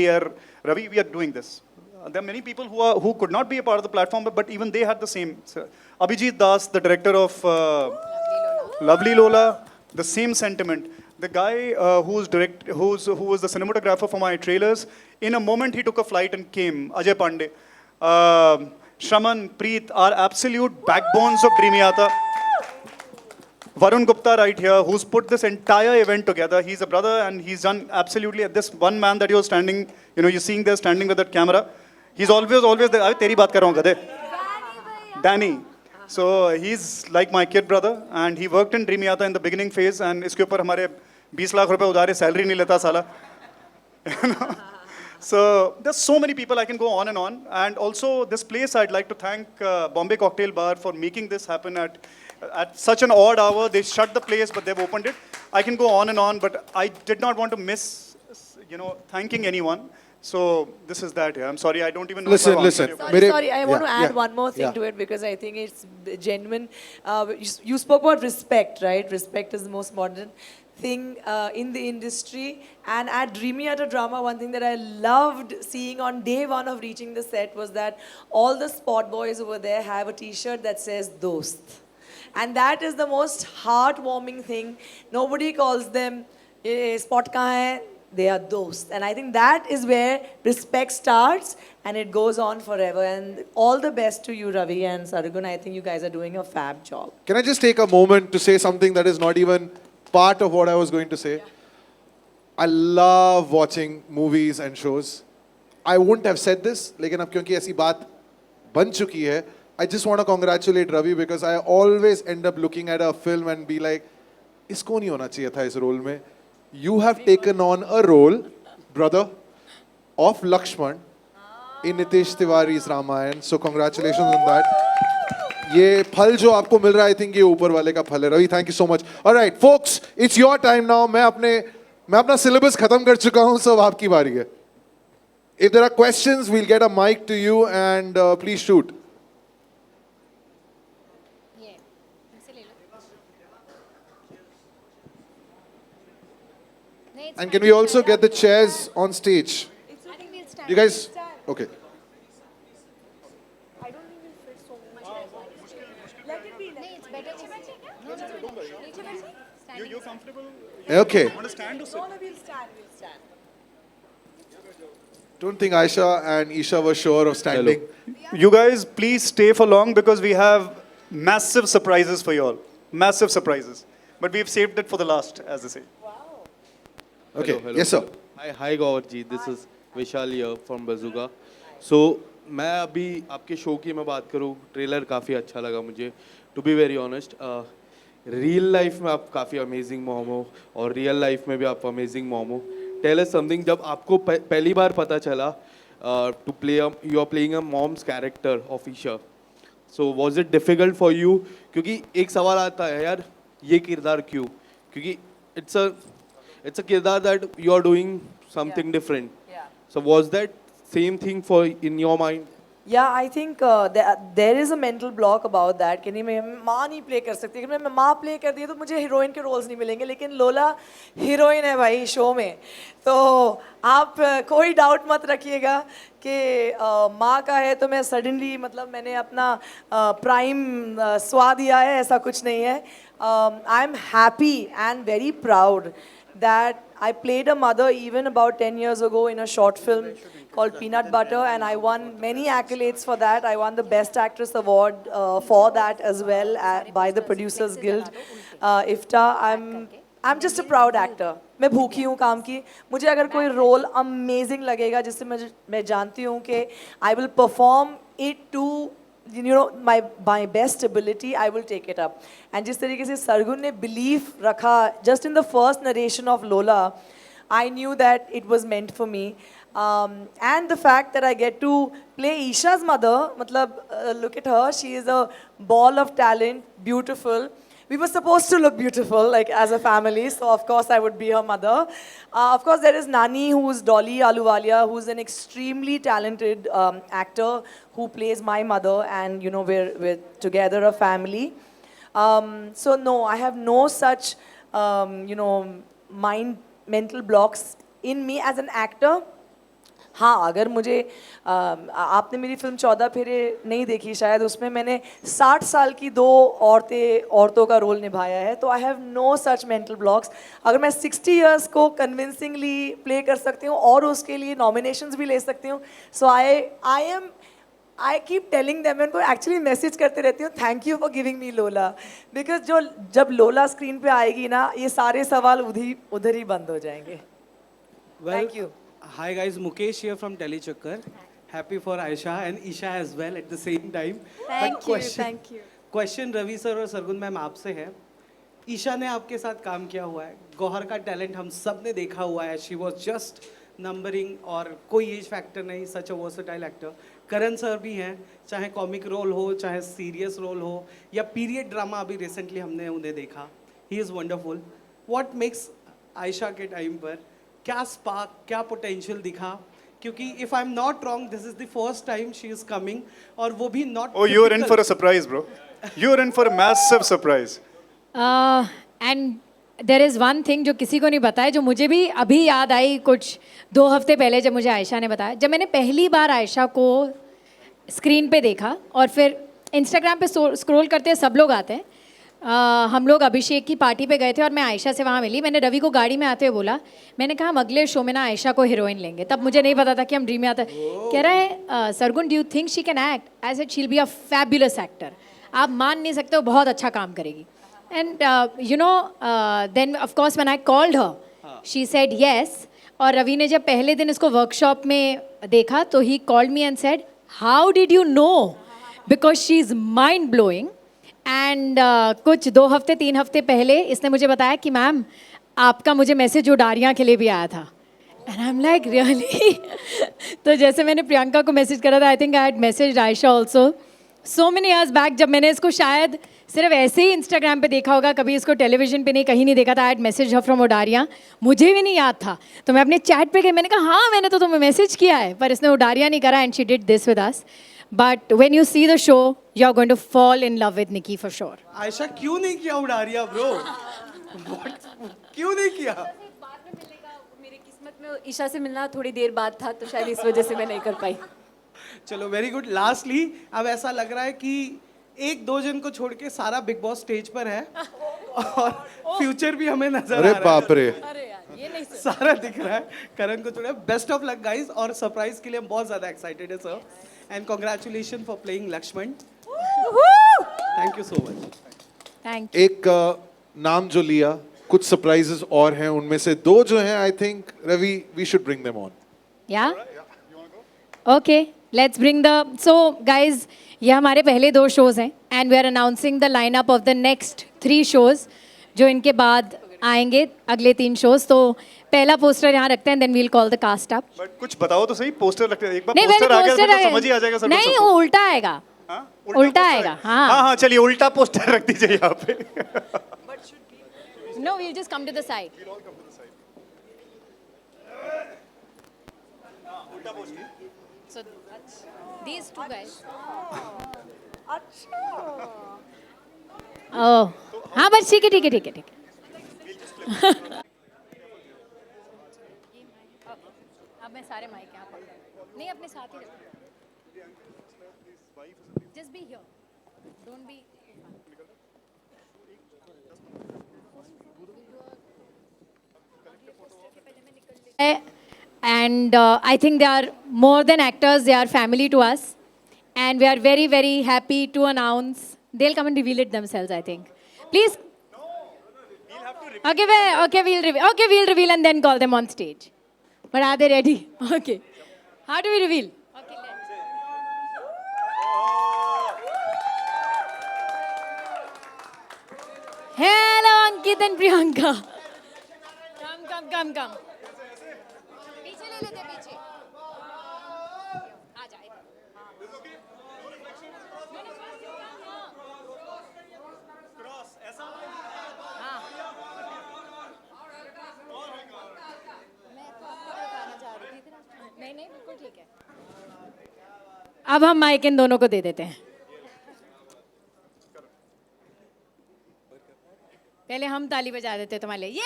Ravi, we are doing this. There are many people who could not be a part of the platform, but even they had the same. Abhijit Das, the director of Lovely Lolla, the same sentiment. The guy who was the cinematographer for my trailers, in a moment he took a flight and came, Ajay Pandey. Shraman, Preet are absolute backbones of Dreamiyata. Varun Gupta right here, who's put this entire event together. He's a brother, and he's done absolutely, this one man that you're standing, you're seeing there standing with that camera. He's always there. Teri baat kar raha hu, gade. Danny. So he's like my kid brother, and he worked in Dreamiyata in the beginning phase, and iske upar hamare 20 lakh rupees udare salary nahi leta sala. So there's so many people, I can go on. And also this place, I'd like to thank Bombay Cocktail Bar for making this happen at such an odd hour. They shut the place, but they've opened it. I can go on, but I did not want to miss, thanking anyone. So this is that. Yeah. I'm sorry, I don't even know. Listen. Sorry, I want to add one more thing to it, because I think it's genuine. You spoke about respect, right? Respect is the most modern thing in the industry. And at Dreamiyata Drama, one thing that I loved seeing on day one of reaching the set was that all the spot boys over there have a t-shirt that says Dost. And that is the most heartwarming thing. Nobody calls them spot kahan hai? They are Dost. And I think that is where respect starts, and it goes on forever. And all the best to you, Ravi and Sargun. I think you guys are doing a fab job. Can I just take a moment to say something that is not even part of what I was going to say? I love watching movies and shows. I wouldn't have said this, लेकिन अब क्योंकि ऐसी बात बन चुकी है, I just want to congratulate Ravi, because I always end up looking at a film and be like, इसको नहीं होना चाहिए था इस रोल में. You have taken on a role, brother, of Lakshman in Nitish Tiwari's Ramayana. So congratulations on that. ये फल जो आपको मिल रहा है, I think ये ऊपर वाले का फल है. Ravi, thank you so much. All right, folks, it's your time now. मैं अपना syllabus खत्म कर चुका हूँ, so अब आपकी बारी है. If there are questions, we'll get a mic to you, and please shoot. And can we also get the chairs on stage? You guys, okay. I don't think we'll fit so much. Let it be. It's better. You're comfortable? Okay. Want to stand or sit? No, we'll stand. Don't think Ayesha and Isha were sure of standing. You guys, please stay for long because we have massive surprises for you all. Massive surprises. But we've saved it for the last, as they say. Okay, Hello. yes sir. Hi Gauahar ji, this is Vishal here from Bazooka. So मैं अभी आपके शो की मैं बात करूँ, ट्रेलर काफ़ी अच्छा लगा मुझे. To be very honest, real life में आप काफ़ी अमेजिंग मॉम हो और रियल लाइफ में भी आप अमेजिंग मॉम हो. टेल अस समथिंग, जब आपको पहली बार पता चला to play you are playing a mom's character of Isha, so was it difficult for you? क्योंकि एक सवाल आता है यार, ये किरदार क्यों? क्योंकि it's a kirdar that you are doing something different. So was that same thing for in your mind? Yeah, I think there is a mental block about that कि नहीं मैं माँ नहीं प्ले कर सकती. अगर मैं माँ प्ले कर दी तो मुझे हीरोइन के रोल्स नहीं मिलेंगे, लेकिन लोला हीरोइन है भाई शो में. तो आप कोई डाउट मत रखिएगा कि माँ का है तो मैं सडनली मतलब मैंने अपना प्राइम स्वाद दिया है, ऐसा कुछ नहीं है. I am happy and very proud that I played a mother even about 10 years ago in a short film called Peanut Butter, and I won many accolades for that. I won the Best Actress Award for that as well by the Producers Guild, IFTA. I'm just a proud actor. मैं भूखी हूँ काम की. मुझे अगर कोई रोल अमेजिंग लगेगा जिससे मैं जानती हूँ कि I will perform it to my best ability, I will take it up. And जिस तरीके से सरगुन ने belief रखा just in the first narration of Lolla, I knew that it was meant for me. And the fact that I get to play Isha's mother, मतलब look at her, she is a ball of talent, beautiful. We were supposed to look beautiful, like as a family, so of course I would be her mother. Of course there is Rani, who's Dolly Ahluwalia, who's an extremely talented actor who plays my mother, and we're together a family. So no, I have no such mental blocks in me as an actor. हाँ, अगर मुझे आपने मेरी फिल्म 14 फेरे नहीं देखी शायद, उसमें मैंने 60 साल की दो औरतों का रोल निभाया है, तो I have no such mental blocks. अगर मैं 60 इयर्स को कन्विंसिंगली प्ले कर सकती हूँ और उसके लिए नॉमिनेशंस भी ले सकती हूँ, सो आई कीप टेलिंग देम, मैं उनको एक्चुअली मैसेज करते रहती हूँ, thank you for giving me लोला, बिकॉज जब लोला स्क्रीन पे आएगी ना, ये सारे सवाल उधर ही बंद हो जाएंगे. Thank you. Hi guys, Mukesh here from Delhi Chakkar. Happy for Ayesha and Isha as well at the same time. Thank you. Question Ravi sir और सरगुन मैम आपसे है. ईशा ने आपके साथ काम किया हुआ है, गौहर का टैलेंट हम सब ने देखा हुआ है. She was just numbering और कोई एज फैक्टर नहीं, such a versatile actor. Karan sir भी हैं, चाहे कॉमिक रोल हो, चाहे सीरियस रोल हो, या पीरियड ड्रामा अभी रिसेंटली हमने उन्हें देखा. He is wonderful. What makes Ayesha के टाइम पर क्या स्पार्क, क्या पोटेंशियल दिखा? क्योंकि if I am not wrong, this is the first time she is coming, और वो भी not. Oh, you are in for a surprise, bro. You are in for a massive surprise. And there is one thing जो किसी को नहीं बताया, जो मुझे भी अभी याद आई कुछ 2 हफ्ते पहले जब मुझे आयशा ने बताया. जब मैंने पहली बार आयशा को स्क्रीन पे देखा और फिर इंस्टाग्राम पे स्क्रॉल करते सब लोग आते हैं, हम लोग अभिषेक की पार्टी पे गए थे और मैं आयशा से वहाँ मिली. मैंने रवि को गाड़ी में आते हुए बोला, मैंने कहा हम अगले शो में ना आयशा को हीरोइन लेंगे. तब मुझे नहीं पता था कि हम ड्रीम आता. कह रहा है Sargun, do you think she can act? I said she will be a fabulous actor. आप मान नहीं सकते हो, बहुत अच्छा काम करेगी. And then of course when I called her, she said yes. और रवि ने जब पहले दिन इसको वर्कशॉप में देखा तो he called me and said, how did you know? Because she is mind blowing. And कुछ 2 हफ्ते 3 हफ्ते पहले इसने मुझे बताया कि मैम आपका मुझे मैसेज उडारियाँ के लिए भी आया था. And I am like really? तो जैसे मैंने प्रियंका को मैसेज करा था, I think I had message Ayesha also so many years back, जब मैंने इसको शायद सिर्फ ऐसे ही इंस्टाग्राम पे देखा होगा, कभी इसको टेलीविजन पे नहीं, कहीं नहीं देखा था. I had message her from Udaariyaan, मुझे भी नहीं याद था. तो मैं अपने चैट पे गई, मैंने कहा हाँ मैंने तो तुम्हें मैसेज किया है, पर इसने उडारियाँ नहीं करा. And she did this with us. But when you see the show, you're going to fall in love with Nikki for sure. Ayesha क्यों नहीं किया उडारिया ब्रो? क्यों नहीं किया? बाद में मिलेगा, मेरी किस्मत में ईशा से मिलना थोड़ी देर बाद था, तो शायद इस वजह से मैं नहीं कर पाई. चलो वेरी गुड. लास्टली अब ऐसा लग रहा है कि 1-2 जन को छोड़ के सारा बिग बॉस स्टेज पर है और फ्यूचर भी हमें नजर आ रहा है. अरे बाप रे. सारा दिख रहा है करण को थोड़ा बेस्ट ऑफ लक गाइस और सरप्राइज के लिए हम बहुत ज़्यादा एक्साइटेड है sir and congratulation for playing Lakshman thank you so much thank एक नाम जो लिया कुछ सरप्राइजेस और हैं उनमें से दो जो हैं I think Ravi we should bring them on या okay let's bring the so guys ये हमारे पहले 2 शोज हैं and we are announcing the lineup of the next 3 shows जो इनके बाद आएंगे अगले 3 शोज तो पहला पोस्टर यहाँ रखते हैं then we'll call the cast up but कुछ बताओ तो सही पोस्टर रखते हैं एक बार नहीं पोस्टर आ गया पोस्टर तो समझ ही आ जाएगा सब नहीं वो उल्टा आएगा उल्टा आएगा हाँ हाँ चलिए उल्टा पोस्टर रख दीजिए यहाँ पे no we'll just come to the side So these 2 guys. Oh, हाँ बस ठीक है अब मैं सारे माइक यहाँ पकड़ नहीं अपने साथ ही रखो just be here don't be and I think they are more than actors, they are family to us. And we are very, very happy to announce. They'll come and reveal it themselves, I think. Please. Okay, we'll reveal and then call them on stage. But are they ready? Okay. How do we reveal? Okay, Hello, Ankit and Priyanka. Come. पीछे ले लेते पीछे आ जाए क्रॉस ऐसा हाँ मैं तो आपको बताना चाह रही थी नहीं बिल्कुल ठीक है अब हम माइक इन दोनों को दे देते हैं पहले हम ताली बजा देते तुम्हारे लिए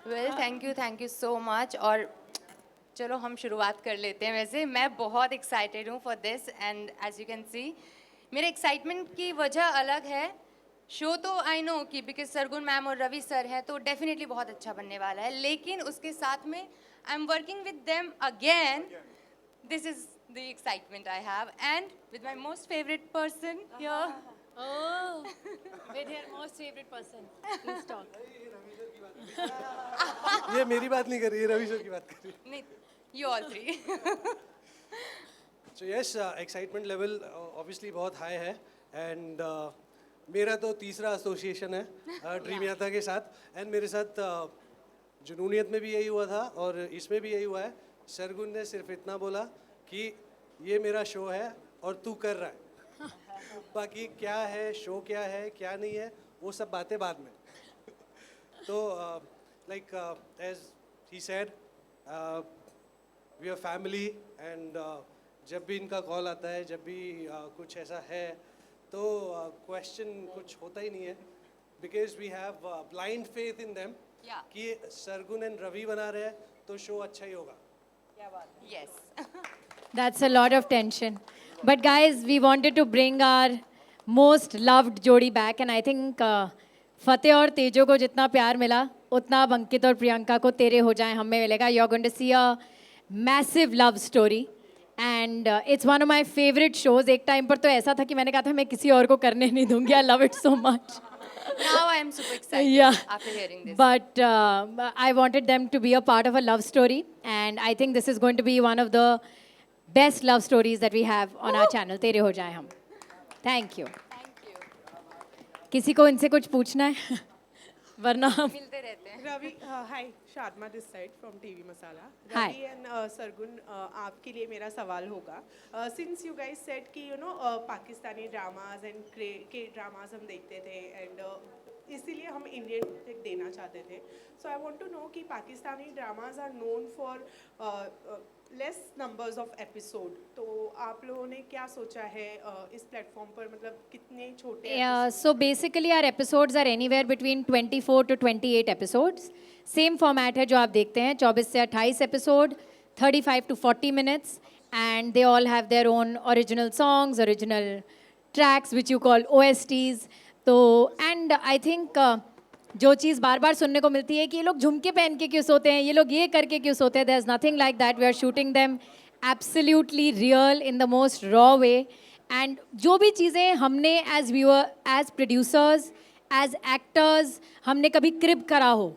well thank you so much और चलो हम शुरुआत कर लेते हैं वैसे मैं बहुत एक्साइटेड हूँ for this and as you can see मेरे एक्साइटमेंट की वजह अलग है शो तो आई नो कि बिकॉज सरगुन मैम और रवि सर हैं तो डेफिनेटली बहुत अच्छा बनने वाला है लेकिन उसके साथ में I am working with them again this is the excitement I have and with my most favourite person here Oh, with her most favorite person. Please talk. ये मेरी बात नहीं कर रही है रवि सर की बात कर रही है नहीं you all three. So yes, excitement level obviously बहुत हाई है and मेरा तो तीसरा एसोसिएशन है ड्रीमियाता के साथ एंड मेरे साथ जुनूनियत में भी यही हुआ था और इसमें भी यही हुआ है सरगुन ने सिर्फ इतना बोला कि ये मेरा शो है और तू कर रहा है बाकी क्या है शो क्या है क्या नहीं है वो सब बातें बाद में तो like as he said we are family and जब भी इनका कॉल आता है जब भी कुछ ऐसा है तो क्वेश्चन कुछ होता ही नहीं है because we have blind faith in them कि सरगुन एंड रवि बना रहे हैं तो शो अच्छा ही होगा क्या बात है yes That's a lot of tension. But guys, we wanted to bring our most loved जोड़ी back and I think फतेह और तेजो को जितना प्यार मिला उतना अब अंकित और प्रियंका को तेरे हो जाए हमें मिलेगा. You're going to see a massive love story and it's one of my favorite shows. एक टाइम पर तो ऐसा था कि मैंने कहा था मैं किसी और को करने नहीं दूंगी. I love it so much. Now I am super excited after hearing this. But I wanted them to be a part of a love story and I think this is going to be one of the best love stories that we have on our channel. तेरे हो जाए हम. Thank you. किसी को इनसे कुछ पूछना है वरना हम मिलते रहते हैं. Ravi hi Shadma this side from TV Masala. Hi. Ravi and Sargun आपके लिए मेरा सवाल होगा सिंस यू गाइस सेड कि you know Pakistani dramas and K dramas हम देखते थे एंड इसीलिए हम इंडियन देना चाहते थे. So I want to know कि Pakistani dramas are known for less numbers of episode तो आप लोगों ने क्या सोचा है इस प्लेटफॉर्म पर मतलब कितने छोटे so basically our episodes are anywhere between 24 to 28 episodes. Same format है जो आप देखते हैं 24 से 28 episode 35 to 40 minutes and they all have their own original songs, original tracks which you call OSTs. So and I think जो चीज़ बार बार सुनने को मिलती है कि ये लोग झुमके पहन के क्यों सोते हैं, ये लोग ये करके क्यों सोते हैं, there is nothing like that. We are shooting them absolutely real in the most raw way. And जो भी चीज़ें हमने as viewer, as producers, as actors हमने कभी क्रिब करा हो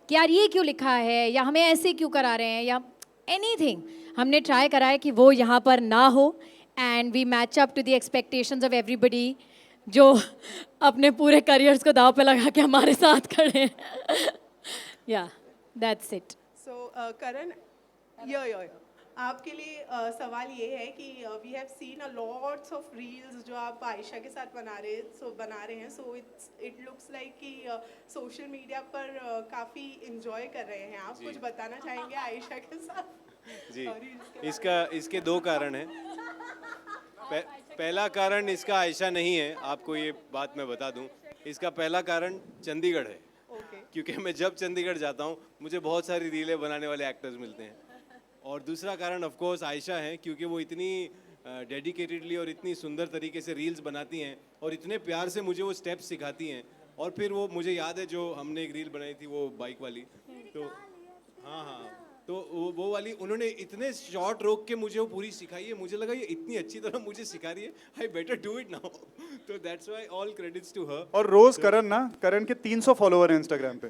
कि यार ये क्यों लिखा है या हमें ऐसे क्यों करा रहे हैं या एनीथिंग, हमने ट्राई करा है कि वो यहाँ पर ना हो. And we match up to the expectations of everybody जो अपने पूरे करियर्स को दाव पे लगा के हमारे साथ खड़े हैं. या दैट्स इट. सो करण, यो आपके लिए सवाल ये है कि we have seen a lots of reels जो आप आयशा के साथ बना रहे हैं. सो इट लुक्स लाइक कि सोशल मीडिया पर काफ़ी इंजॉय कर रहे हैं आप. कुछ बताना चाहेंगे आयशा के साथ? जी, इसके दो कारण हैं. पहला कारण इसका आयशा नहीं है, आपको ये बात मैं बता दूं. इसका पहला कारण चंडीगढ़ है. क्योंकि मैं जब चंडीगढ़ जाता हूँ मुझे बहुत सारी रीलें बनाने वाले एक्टर्स मिलते हैं. और दूसरा कारण ऑफ कोर्स आयशा है, क्योंकि वो इतनी डेडिकेटेडली और इतनी सुंदर तरीके से रील्स बनाती हैं और इतने प्यार से मुझे वो स्टेप्स सिखाती हैं. और फिर वो मुझे याद है जो हमने एक रील बनाई थी वो बाइक वाली, तो हाँ, तो वो वाली उन्होंने इतने शॉर्ट रोक के मुझे वो पूरी सिखाई है. मुझे लगा ये इतनी अच्छी तरह मुझे सिखा रही है, I better do it now. तो that's why all credits to her. और रोज करण के 300 फॉलोअर हैं इंस्टाग्राम पे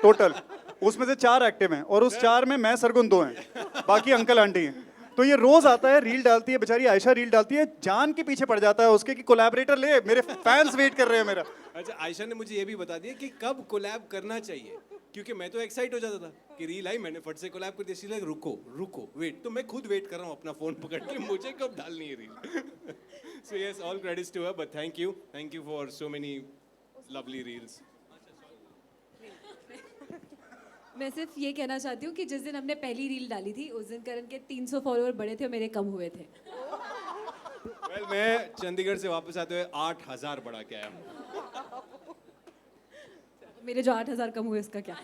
टोटल. उसमें से 4 एक्टिव हैं और उस 4 में मैं सरगुन 2 हैं, बाकी अंकल आंटी हैं. तो ये रोज आता है, रील डालती है, बेचारी आयशा रील डालती है, जान के पीछे पड़ जाता है उसके कि कोलैबोरेटर ले, मेरे फैंस वेट कर रहे हैं मेरा. अच्छा, आयशा ने मुझे ये भी बता दिया कि कब कोलैब करना चाहिए, क्योंकि मैं तो एक्साइट हो जाता था कि रील आई, मैंने फट से कोलैब कर दिया. इसलिए रुको वेट, तो मैं खुद वेट कर रहा हूँ अपना फोन पकड़ के मुझे कब डालनी है reel. So yes, all credits to her, but thank you for so many lovely reels. मैं सिर्फ ये कहना चाहती हूँ कि जिस दिन हमने पहली रील डाली थी उस दिन करण के 300 फॉलोअर बढ़े थे और मेरे कम हुए थे. Well, मैं चंडीगढ़ से वापस आते हुए 8000 बढ़ा के आया हूँ. मेरे जो 8000 कम हुए उसका क्या?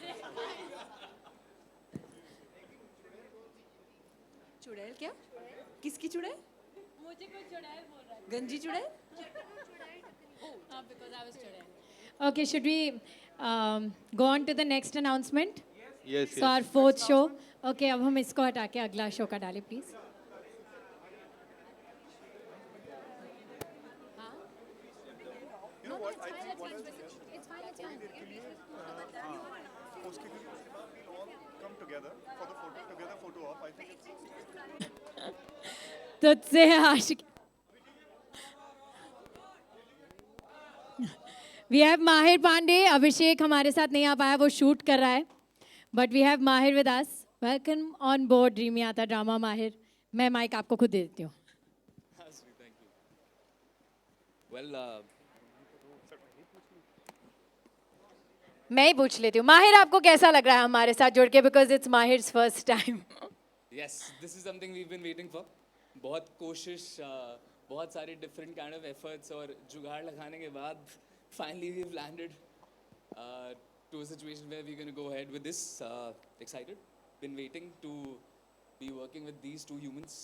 चुड़ैल क्या? किसकी चुड़ैल? मुझे कोई चुड़ैल बोल रहा है. गंजी चुड़ैल? Because I was चुड़ैल. Okay, should we go on to the next announcement? Yes. So our 4th show. Okay, अब हम इसको हटा के अगला शो का डालें प्लीज. तुझसे आशिक. वी हैव माहिर पांडे. अभिषेक हमारे साथ नहीं आ पाया, वो शूट कर रहा है, बट वी हैव माहिर with us. Welcome on board Dreamiyata drama. माहिर, मैं माइक आपको खुद दे देती हूँ. मैं ही पूछ लेती हूँ. माहिर, आपको कैसा लग रहा है हमारे साथ जुड़ के, because it's Mahir's first time. Yes, this is something we been waiting for. बहुत कोशिश, बहुत सारे डिफरेंट काइंड ऑफ एफर्ट्स और जुगाड़ लगाने के बाद finally we have landed to a situation where we're going to go ahead with this. Excited, been waiting to be working with these two humans.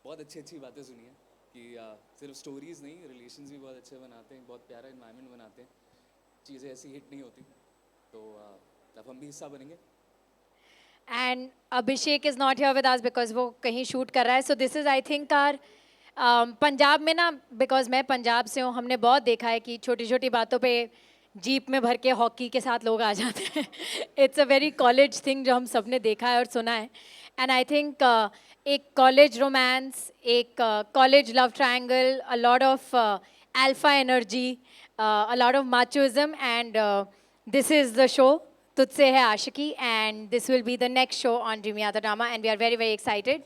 बहुत अच्छी बातें सुनी हैं कि सिर्फ स्टोरीज नहीं, रिलेशंस भी बहुत अच्छे बनाते हैं, बहुत प्यारा एनवायरनमेंट बनाते हैं. चीज़ें ऐसी हिट नहीं होती, तो अब हम भी हिस्सा बनेंगे. And Abhishek is not here with us because वो कहीं शूट कर रहा है. So this is I think are Punjab में ना, बिकॉज मैं पंजाब से हूँ, हमने बहुत देखा है कि छोटी छोटी बातों पे जीप में भर के हॉकी के साथ लोग आ जाते हैं. It's a very college thing जो हम सब ने देखा है और सुना है. एंड आई थिंक एक कॉलेज रोमांस, एक college love triangle, a lot of alpha energy, a lot of machoism, and this is the show Tujhse Hai Aashiqui. And this will be the next show on Dreamiyata drama and we are very very excited.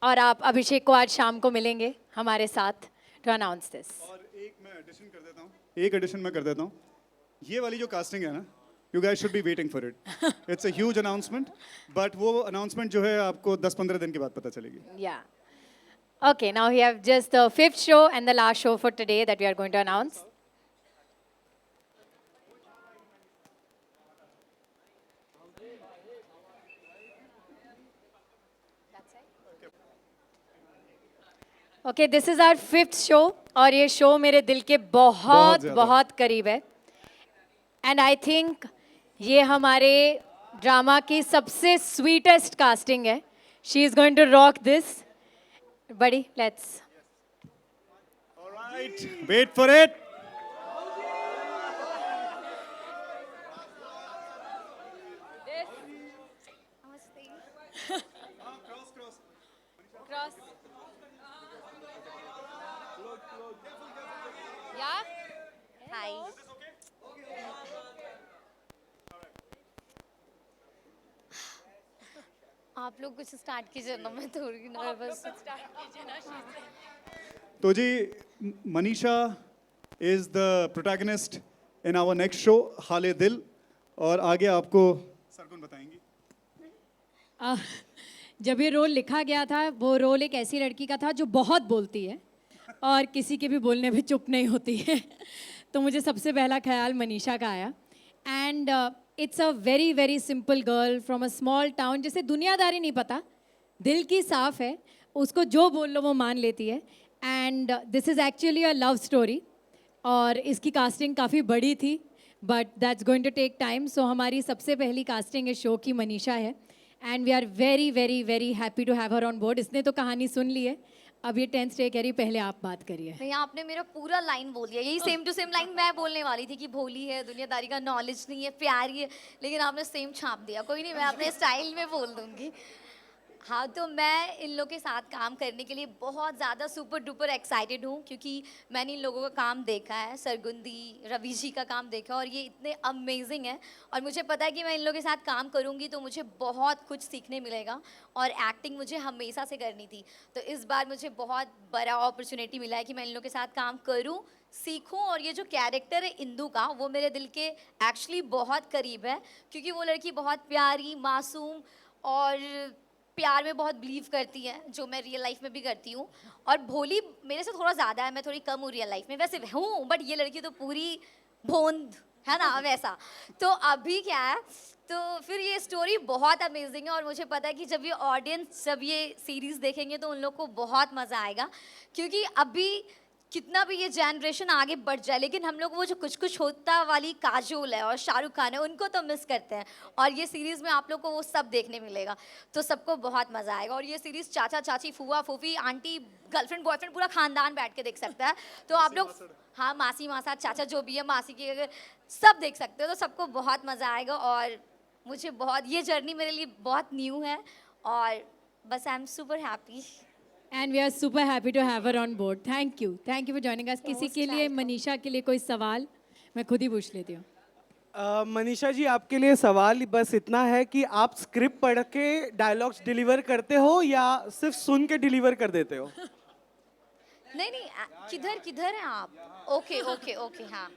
और आप अभिषेक को आज शाम को मिलेंगे हमारे साथ टू अनाउंस दिस. और एक मैं एडिशन कर देता हूँ, एक एडिशन मैं कर देता हूँ. ये वाली जो कास्टिंग है ना, you guys should be waiting for it. It's a huge announcement, but वो अनाउंसमेंट जो है आपको 10-15 दिन के बाद पता चलेगी. Yeah okay, now we have just the 5th show and the last show for today that we are going to announce. Okay, this is our 5th show और ये शो मेरे दिल के बहुत बहुत करीब है. एंड आई थिंक ये हमारे ड्रामा की सबसे स्वीटेस्ट कास्टिंग है. She is going to rock this. बड़ी let's. Wait for it. Cross. Yeah? Hi. आप लोग कुछ स्टार्ट कीजिए ना, मैं थोड़ी नर्वस. तो जी, Manisha is the protagonist in our next show, हाले दिल. और आगे आपको सरगुन बताएंगी. जब ये रोल लिखा गया था, वो रोल एक ऐसी लड़की का था जो बहुत बोलती है और किसी के भी बोलने पे चुप नहीं होती है. तो मुझे सबसे पहला ख्याल मनीषा का आया. And it's a very very simple girl from a small town, जिसे दुनियादारी नहीं पता, दिल की साफ है, उसको जो बोल लो वो मान लेती है. And this is actually a love story. और इसकी कास्टिंग काफ़ी बड़ी थी, but that's going to take time. So हमारी सबसे पहली कास्टिंग इस शो की मनीषा है. And we are very very very happy to have her on board. इसने तो कहानी सुन ली है, अब ये 10th डे कह रही पहले आप बात करिए. नहीं, आपने मेरा पूरा लाइन बोल दिया. यही सेम टू सेम लाइन मैं बोलने वाली थी कि भोली है, दुनियादारी का नॉलेज नहीं है, प्यारी है, लेकिन आपने सेम छाप दिया. कोई नहीं, मैं अपने स्टाइल में बोल दूंगी. हाँ, तो मैं इन लोगों के साथ काम करने के लिए बहुत ज़्यादा सुपर डुपर एक्साइटेड हूँ, क्योंकि मैंने इन लोगों का काम देखा है, सरगुन दी, रवि जी का काम देखा, और ये इतने अमेजिंग है. और मुझे पता है कि मैं इन लोगों के साथ काम करूँगी तो मुझे बहुत कुछ सीखने मिलेगा. और एक्टिंग मुझे हमेशा से करनी थी, तो इस बार मुझे बहुत बड़ा अपॉर्चुनिटी मिला है कि मैं इन लोगों के साथ काम करूँ, सीखूं. और ये जो कैरेक्टर है इंदू का, वो मेरे दिल के एक्चुअली बहुत करीब है, क्योंकि वो लड़की बहुत प्यारी, मासूम और प्यार में बहुत बिलीव करती है, जो मैं रियल लाइफ में भी करती हूँ. और भोली मेरे से थोड़ा ज़्यादा है, मैं थोड़ी कम हूँ रियल लाइफ में, वैसे हूँ, बट ये लड़की तो पूरी भोंद है ना, वैसा. तो अभी क्या है, तो फिर ये स्टोरी बहुत अमेजिंग है. और मुझे पता है कि जब ये ऑडियंस जब ये सीरीज़ देखेंगे तो उन लोग को बहुत मज़ा आएगा, क्योंकि अभी कितना भी ये जनरेशन आगे बढ़ जाए, लेकिन हम लोग वो जो कुछ कुछ होता वाली काजोल है और शाहरुख खान है, उनको तो मिस करते हैं. और ये सीरीज़ में आप लोग को वो सब देखने मिलेगा, तो सबको बहुत मज़ा आएगा. और ये सीरीज़ चाचा चाची, फूफा फूफी, आंटी, गर्लफ्रेंड बॉयफ्रेंड, पूरा खानदान बैठ के देख सकता है. तो आप लोग, हाँ, मासी मासा चाचा जो भी है, मासी की अगर सब देख सकते हो, तो सबको बहुत मज़ा आएगा. और मुझे बहुत, ये जर्नी मेरे लिए बहुत न्यू है, और बस I am super happy. And we are super happy to have her on board. Thank you for joining us. किसी के लिए, मनीषा के लिए कोई सवाल? मैं खुद ही पूछ लेती हूँ. मनीषा जी, आपके लिए सवाल बस इतना है कि आप स्क्रिप्ट पढ़ के डायलॉग्स डिलीवर करते हो या सिर्फ सुन के डिलीवर कर देते हो? नहीं नहीं, किधर किधर हैं आप? ओके ओके ओके, हाँ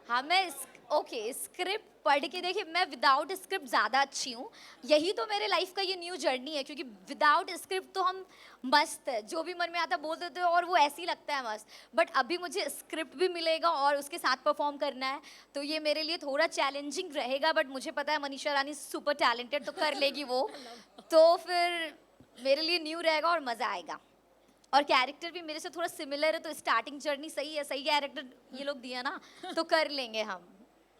हाँ, मैं ओके स्क्रिप्ट पढ़ के, देखिए मैं विदाउट स्क्रिप्ट ज़्यादा अच्छी हूँ. यही तो मेरे लाइफ का ये न्यू जर्नी है, क्योंकि विदाउट स्क्रिप्ट तो हम मस्त है, जो भी मन में आता बोल देते हो और वो ऐसे ही लगता है मस्त. बट अभी मुझे स्क्रिप्ट भी मिलेगा और उसके साथ परफॉर्म करना है, तो ये मेरे लिए थोड़ा चैलेंजिंग रहेगा. बट मुझे पता है मनीषा रानी सुपर टैलेंटेड, तो कर लेगी वो. तो फिर मेरे लिए न्यू रहेगा और मज़ा आएगा. और कैरेक्टर भी मेरे से थोड़ा सिमिलर है, तो स्टार्टिंग जर्नी सही है, सही कैरेक्टर ये लोग दिया ना, तो कर लेंगे हम.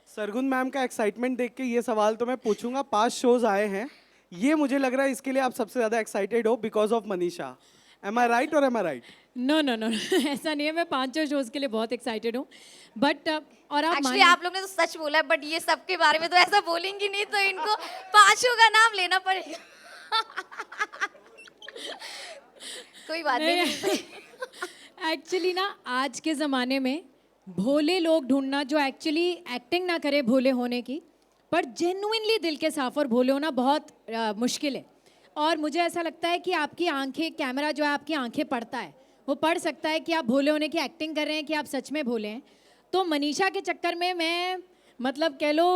सरगुन मैम का एक्साइटमेंट देख के ये सवाल तो मैं पूछूंगा. 5 शोज आए हैं, ये मुझे लग रहा है इसके लिए आप सबसे ज़्यादा एक्साइटेड हो because of Manisha. Am I right और am I right? No no no, ऐसा नहीं है. मैं 5 शोज के लिए बहुत एक्साइटेड हूँ. बट और आप एक्चुअली आप लोग ने तो सच बोला है, बट ये सबके बारे में तो ऐसा बोलेंगी नहीं, तो इनको 5 का नाम लेना पड़ेगा. कोई बात नहीं. एक्चुअली ना, आज के ज़माने में भोले लोग ढूंढना जो एक्चुअली एक्टिंग ना करे भोले होने की, पर जेन्युइनली दिल के साफ और भोले होना बहुत मुश्किल है. और मुझे ऐसा लगता है कि आपकी आंखें, कैमरा जो है आपकी आंखें पढ़ता है, वो पढ़ सकता है कि आप भोले होने की एक्टिंग कर रहे हैं कि आप सच में भोले हैं. तो मनीषा के चक्कर में मैं, मतलब कह लो,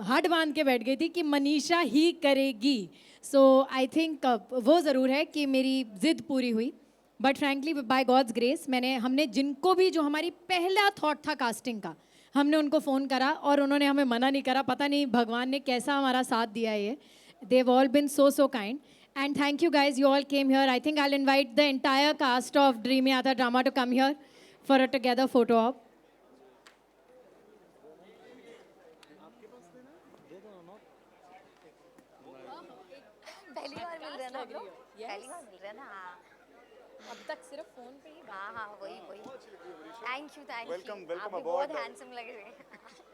हट बांध के बैठ गई थी कि मनीषा ही करेगी. सो आई थिंक वो ज़रूर है कि मेरी ज़िद पूरी हुई. But frankly by God's grace, हमने जिनको भी, जो हमारी पहला थॉट था कास्टिंग का, हमने उनको फ़ोन करा और उन्होंने हमें मना नहीं करा. पता नहीं भगवान ने कैसा हमारा साथ दिया है. ये they have all been so kind. And thank you guys, you all came here. I think I'll invite the entire cast of Dreamiyata Drama to come here for a together photo op. पहली बार मिल रहे हैं ना हम लोग Yes. पहली बार मिल रहे हैं ना हाँ अब तक सिर्फ फोन पे ही हाँ हाँ वही वही थैंक यू Welcome, welcome आप भी aboard. बहुत हैंडसम लग रहे हैं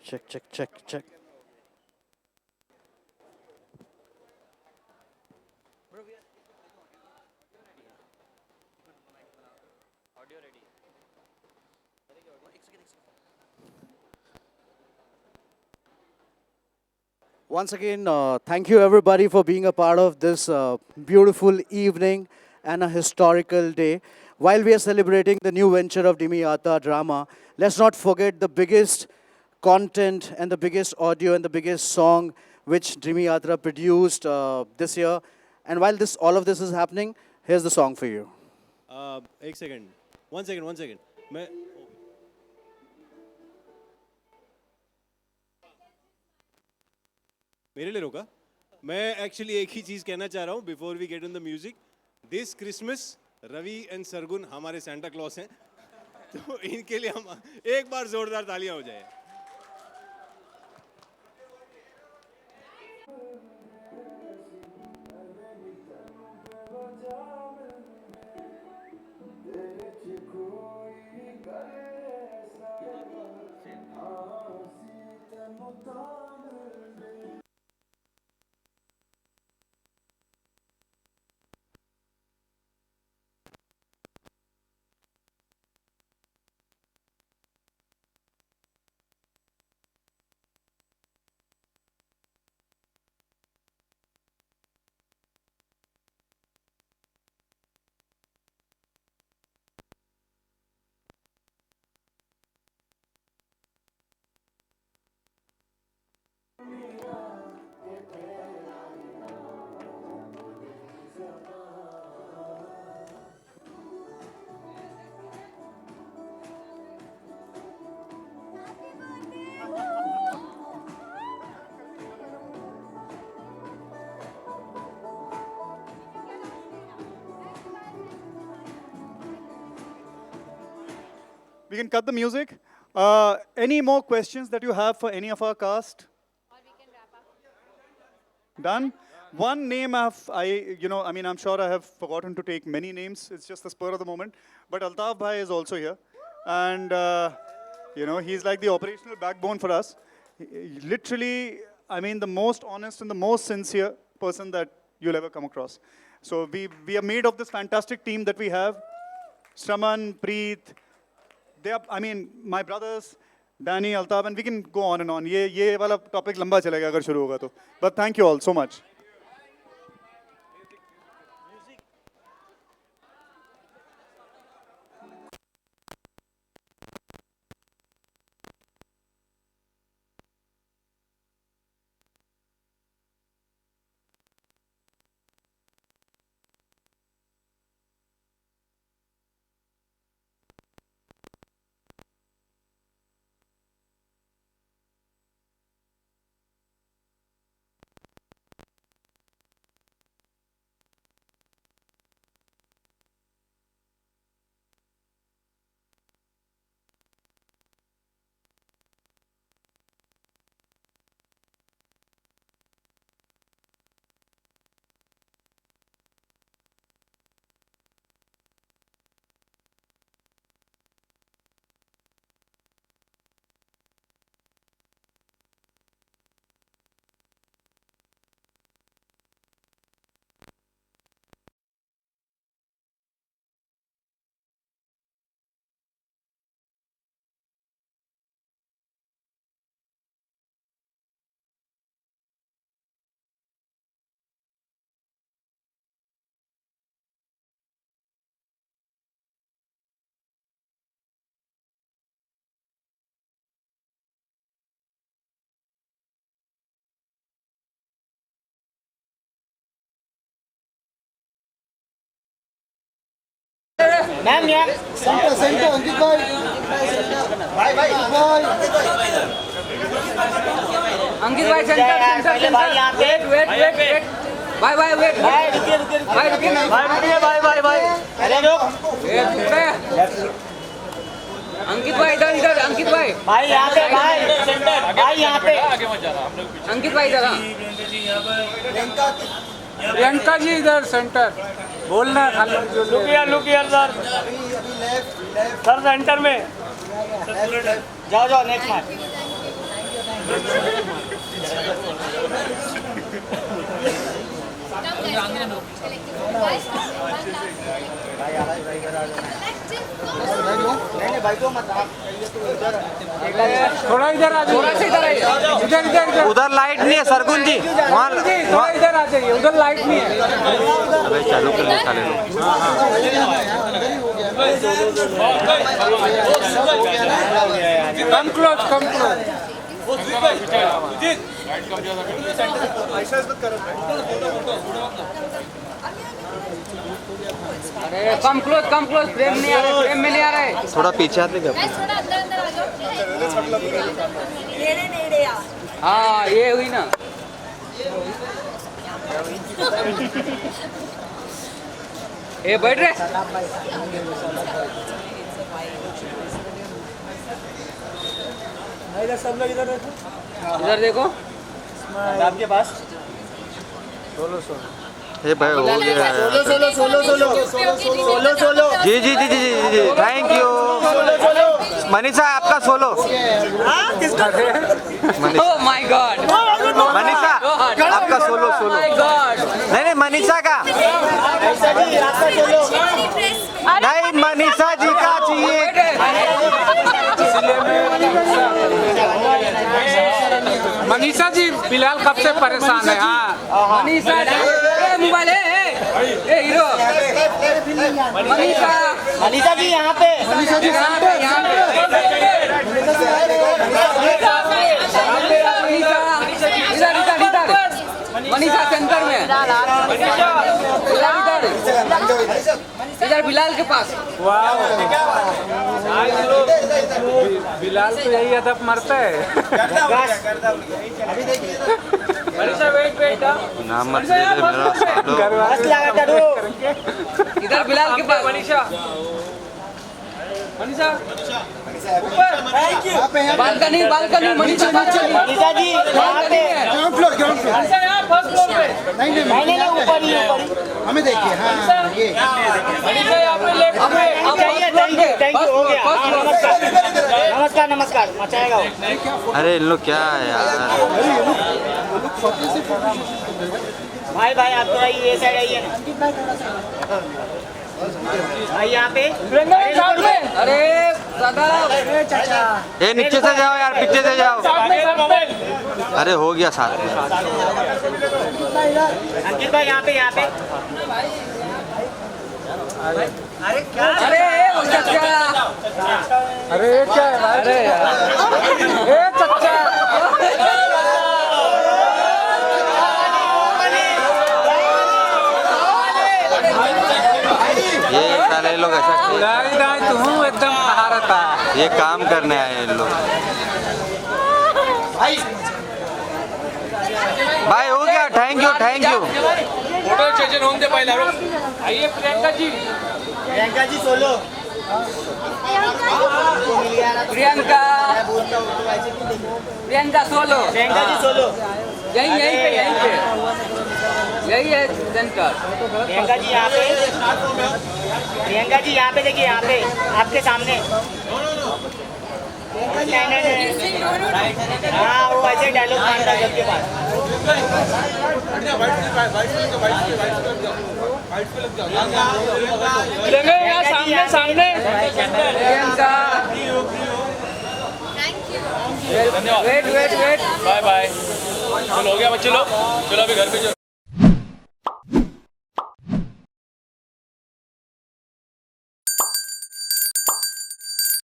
Check. Once again, thank you everybody for being a part of this beautiful evening and a historical day. While we are celebrating the new venture of Dreamiyata Drama, let's not forget the biggest content and the biggest audio and the biggest song which Dreamiyatra produced this year. And while all of this is happening, here's the song for you. एक सेकंड वन सेकंड मैं मेरे लिए रोका मैं एक्चुअली एक ही चीज कहना चाह रहा हूँ before we get in the music this Christmas Ravi and Sargun हमारे सेंटा क्लॉस हैं तो इनके लिए हम एक बार जोरदार तालियां हो जाए We can cut the music. Any more questions that you have for any of our cast? Done? One name I'm sure I have forgotten to take many names. It's just the spur of the moment. But Altaf Bhai is also here. And, he's like the operational backbone for us. Literally, the most honest and the most sincere person that you'll ever come across. So we are made of this fantastic team that we have. Shraman, Preet, they are, my brothers, Danny, Altaf, and we can go on and on. ये वाला topic लंबा चलेगा अगर शुरू होगा तो. But thank you all so much. Ma'am यार सेंटर सेंटर अंकित भाई भाई अंकित भाई सेंटर सेंटर भाई यहाँ पे वेट वेट वेट भाई भाई वेट भाई रुकिए रुकिए भाई रुकिए भाई भाई अरे रुक अंकित भाई इधर इधर अंकित भाई भाई यहाँ पे भाई सेंटर भाई यहाँ पे अंकित भाई इधर प्रियंका जी इधर सेंटर बोलना खाली लुक यार सर सर सेंटर में जाओ जाओ नेक्स्ट मैच थोड़ा इधर आ थोड़ा सा इधर आइए इधर इधर इधर उधर लाइट नहीं है सरगुन जी वहाँ थोड़ा इधर आ जाइए उधर लाइट नहीं है अबे चालू कर लो साले लोग कम क्लोज अरे कम क्लोज फ्रेम नहीं आ रहा फ्रेम में नहीं आ रहा है थोड़ा पीछे आते क्या नेड़े यार हाँ ये हुई ना ये बैठ रहे सब लोग इधर इधर देखो आपके पास हे भाई हो गया सोलो जी जी जी जी जी थैंक यू मनीषा आपका solo oh my god Manisha आपका सोलो माय गॉड नहीं मनीषा का नहीं मनीषा जी का चाहिए मनीषा जी फिलहाल कब से परेशान है हाँ मनीषा मोबाइल हीरो मनीषा जी यहाँ पे यहाँ पे मनीषा सेंटर में इधर बिलाल के पास बिलाल तो यही अदब मरता है नाम मत ले मेरा सालो इधर बिलाल के पास मनीषा बालकनी मनीषा मनीषा जी यहाँ पे ग्राउंड फ्लोर फर्स्ट फ्लोर पे नहीं ऊपर ही हमें देखिए हाँ ये थैंक यू हो गया नमस्कार मचाएगा वो अरे इन लोग क्या है यार भाई आप थोड़ा ये साइड आइए ना भाई यहाँ पे अरे दादा ये नीचे से जाओ यार पीछे से जाओ अरे हो गया साथ में अंकित भाई यहाँ पे अरे चचा अरे क्या है भाई अरे चचा ये सारे लोग ऐसा तुम एकदम खा ये काम करने आए हैं लोग भाई हो गया थैंक यू फोटो सेशन होने दे पहले आइए प्रियंका जी सोलो प्रियंका सोलो यही है सेंटर प्रियंका जी यहाँ पे देखिए यहाँ पे आपके सामने हाँ वो ऐसे डायलॉग मारता है सबके पास सामने वेट बाय चलो हो गया बच्चे लोग चलो अभी घर पे चलो